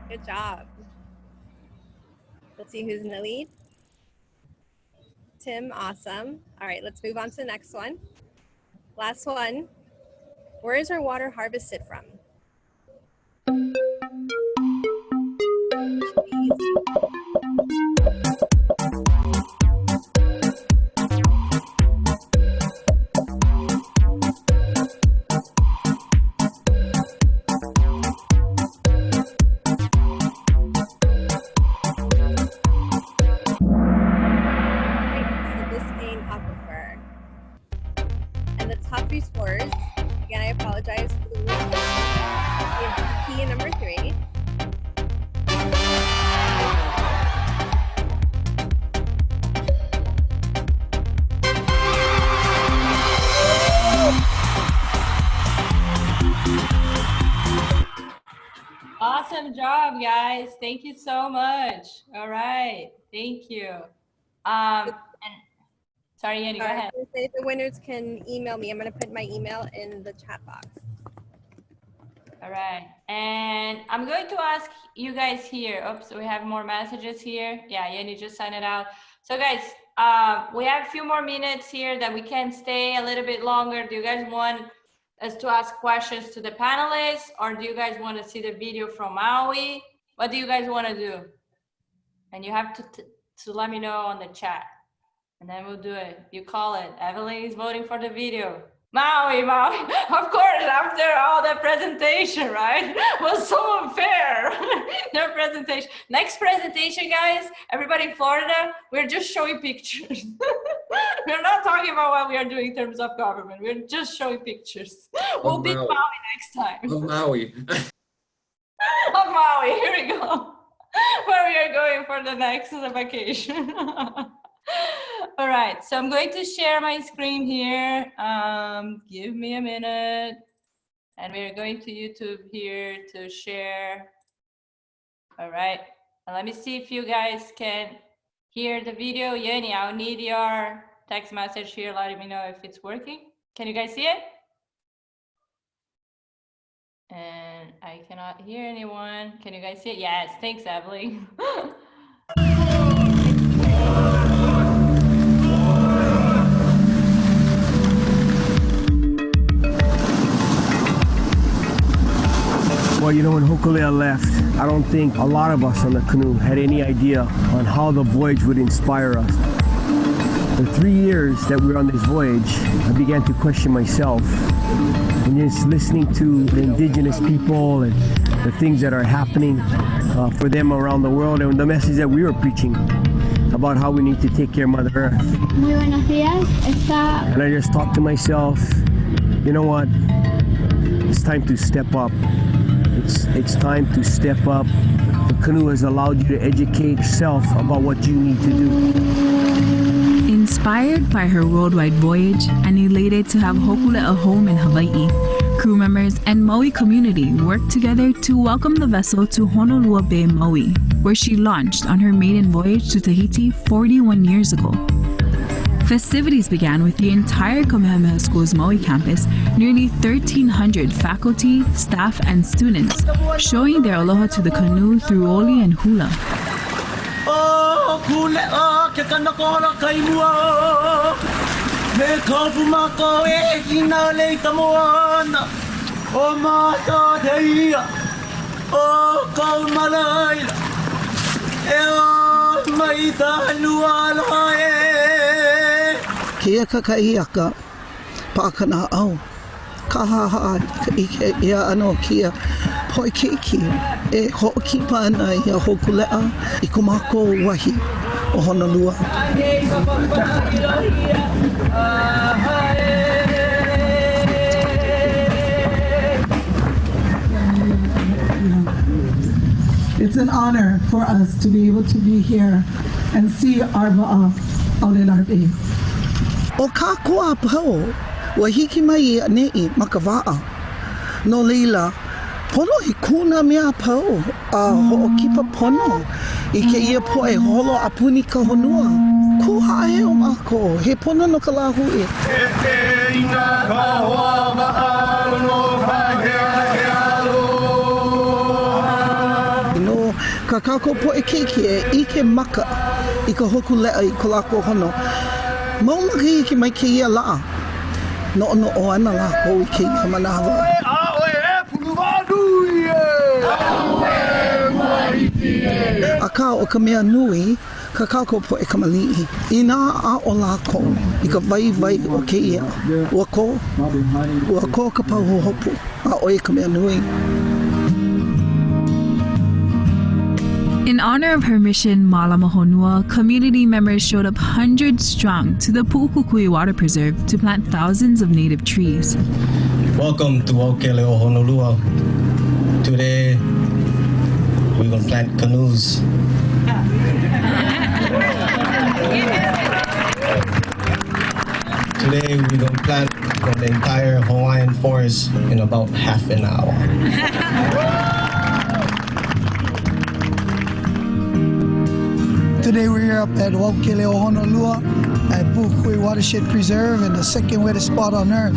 Good job. Let's see who's in the lead. Tim, awesome. All right, let's move on to the next one. Last one. Where is our water harvested from? Should be easy. And the top 3 scorers, again, I apologize for the Awesome job, guys. Thank you so much. All right. Thank you. And sorry, Yanni, go Sorry, I ahead. was gonna say, if the winners can email me, I'm going to put my email in the chat box. All right. And I'm going to ask you guys here. Oops, we have more messages here. Yeah, Yanni just signed it out. So guys, we have a few more minutes here that we can stay a little bit longer. Do you guys want us to ask questions to the panelists, or do you guys want to see the video from Maui? What do you guys want to do? And you have to let me know on the chat, and then we'll do it. You call it. Evelyn is voting for the video. Maui, of course, after all the presentation, right? Was so unfair, their presentation. Next presentation, guys, everybody in Florida, we're just showing pictures. We're not talking about what we are doing in terms of government. We're just showing pictures. We'll beat Maui next time. Of Maui. Of Maui, here we go. Where we are going for the next vacation. All right, so I'm going to share my screen here. Give me a minute. And we're going to YouTube here to share. All right, and let me see if you guys can hear the video. Yanni, I'll need your text message here letting me know if it's working. Can you guys see it? And I cannot hear anyone. Can you guys see it? Yes, thanks, Evelyn. Well, you know, when Hokulea left, I don't think a lot of us on the canoe had any idea on how the voyage would inspire us. The 3 years that we were on this voyage, I began to question myself. And just listening to the indigenous people and the things that are happening for them around the world, and the message that we were preaching about how we need to take care of Mother Earth. Muy buenos días. And I just thought to myself, you know what? It's time to step up. It's time to step up. The canoe has allowed you to educate yourself about what you need to do. Inspired by her worldwide voyage and elated to have Hopula a home in Hawaii, crew members and Maui community worked together to welcome the vessel to Honolulu Bay, Maui, where she launched on her maiden voyage to Tahiti 41 years ago. Festivities began with the entire Kamehameha School's Maui campus, nearly 1,300 faculty, staff, and students, showing their aloha to the canoe through oli and hula. Kia kakaiaka pakana au kahaha ike ia ano kia poi keiki e hoki pana ia Hokulea I kumako wahi o Honolulu. It's an honor for us to be able to be here and see our va'a out in our bay. O ka koa pau, wa hiki mai nei makawa'a. No leila, pono I kuna mea pau, a ho'okipa pono. I ke ia po e holo apuni ka honua. Kuha e o mako, he pono no ka lahu e. E ina ka hoa ma'a no ka hea no, ka kako po e keiki e ike maka I ka Hokulea I ko lako hono. Maumaki ki mai ke ia laa. No o ana lako I ke ia manawa. A ka o ka mea nui, ka kako po e kamali'i. Ina a o lako, I ka vai o ke ia. Ua ko ka pau hopu, a o e ka mea nui. In honor of her mission, Malama Honua, community members showed up hundreds strong to the Pu'ukukui Water Preserve to plant thousands of native trees. Welcome to Aukele o Honolulu. Today, we're going to plant canoes. Today, we're going to plant the entire Hawaiian forest in about half an hour. Today we're here up at Waukeleo, Honolua at Pu'ukui Watershed Preserve, and the second wettest spot on earth.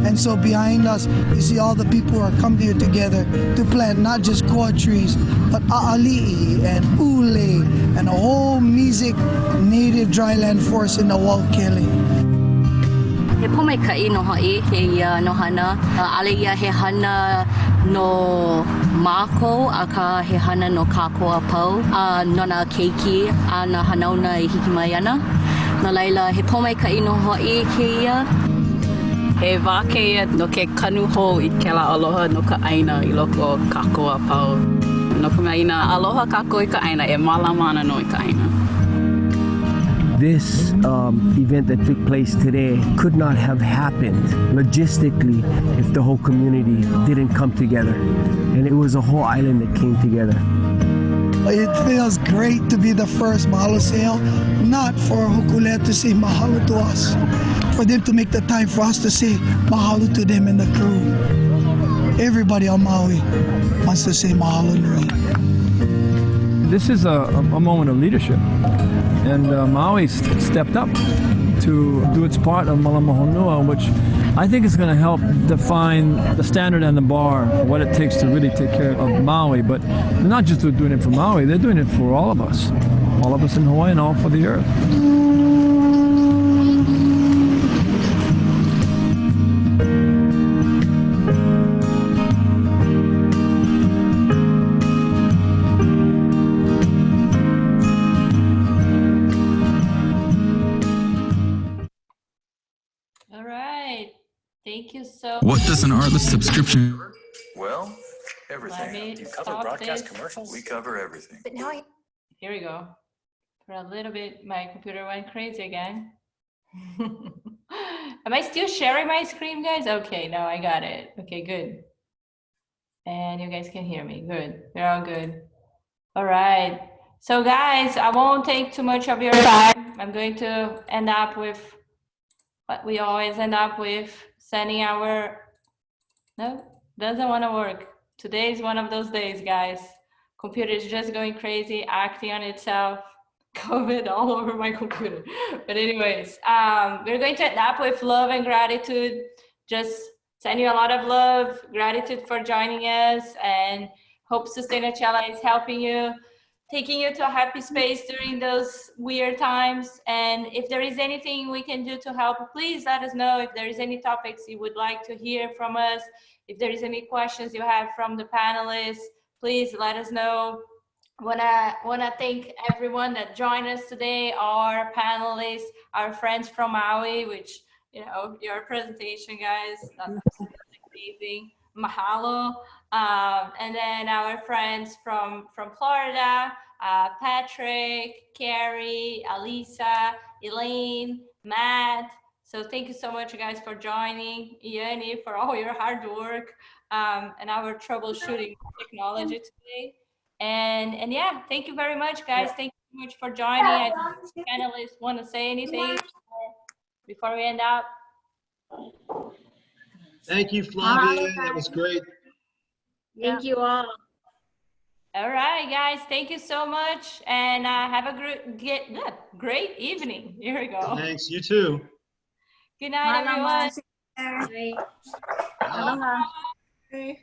And so behind us, you see all the people who are coming here together to plant not just koa trees, but a'ali'i and ule and a whole music native dryland forest in the Waukele. He pomeikai no ha'i ke ia no hana. Ale ia he hana no mako aka he hana no kākoa pau. Nona keiki a na hanauna I hiki mai ana. No laila he pomeikai no ha'i ke ia. He wāke ia no ke kanu hou I kela aloha no ka aina I loko kākoa pau. No ka aina aloha kākoa I ka aina e malama ana no I ka aina. This event that took place today could not have happened logistically if the whole community didn't come together. And it was a whole island that came together. It feels great to be the first mahalo sale, not for Hokulea to say mahalo to us, for them to make the time for us to say mahalo to them and the crew. Everybody on Maui wants to say mahalo nui. This is a moment of leadership. And Maui stepped up to do its part of Malama Honua, which I think is going to help define the standard and the bar, what it takes to really take care of Maui. But they're not just doing it for Maui, they're doing it for all of us in Hawaii and all for the earth. Thank you so What does an artless subscription? Well, everything. Do you cover broadcast commercials? We cover everything. But now here we go. For a little bit, my computer went crazy again. Am I still sharing my screen, guys? Okay, now I got it. Okay, good. And you guys can hear me. Good. We're all good. All right. So guys, I won't take too much of your time. I'm going to end up with what we always end up with. Sending our, no, doesn't want to work. Today is one of those days, guys. Computer is just going crazy, acting on itself. COVID all over my computer. But anyways, we're going to end up with love and gratitude. Just send you a lot of love, gratitude for joining us, and hope Sustainachella is helping you, taking you to a happy space during those weird times. And if there is anything we can do to help, please let us know. If there is any topics you would like to hear from us, if there is any questions you have from the panelists, please let us know. Wanna thank everyone that joined us today, our panelists, our friends from Maui, which, you know, your presentation, guys, that's amazing. Mahalo. And then our friends from Florida, Patrick, Carrie, Alisa, Elaine, Matt. So thank you so much, guys, for joining. Iani, for all your hard work and our troubleshooting technology today. And yeah, thank you very much, guys. Thank you so much for joining. I think panelists want to say anything before we end up. Thank you, Flavia. That was great. Thank you all. All right, guys. Thank you so much. And have a great evening. Here we go. Thanks. You too. Good night, everyone. Bye. Aloha. Bye.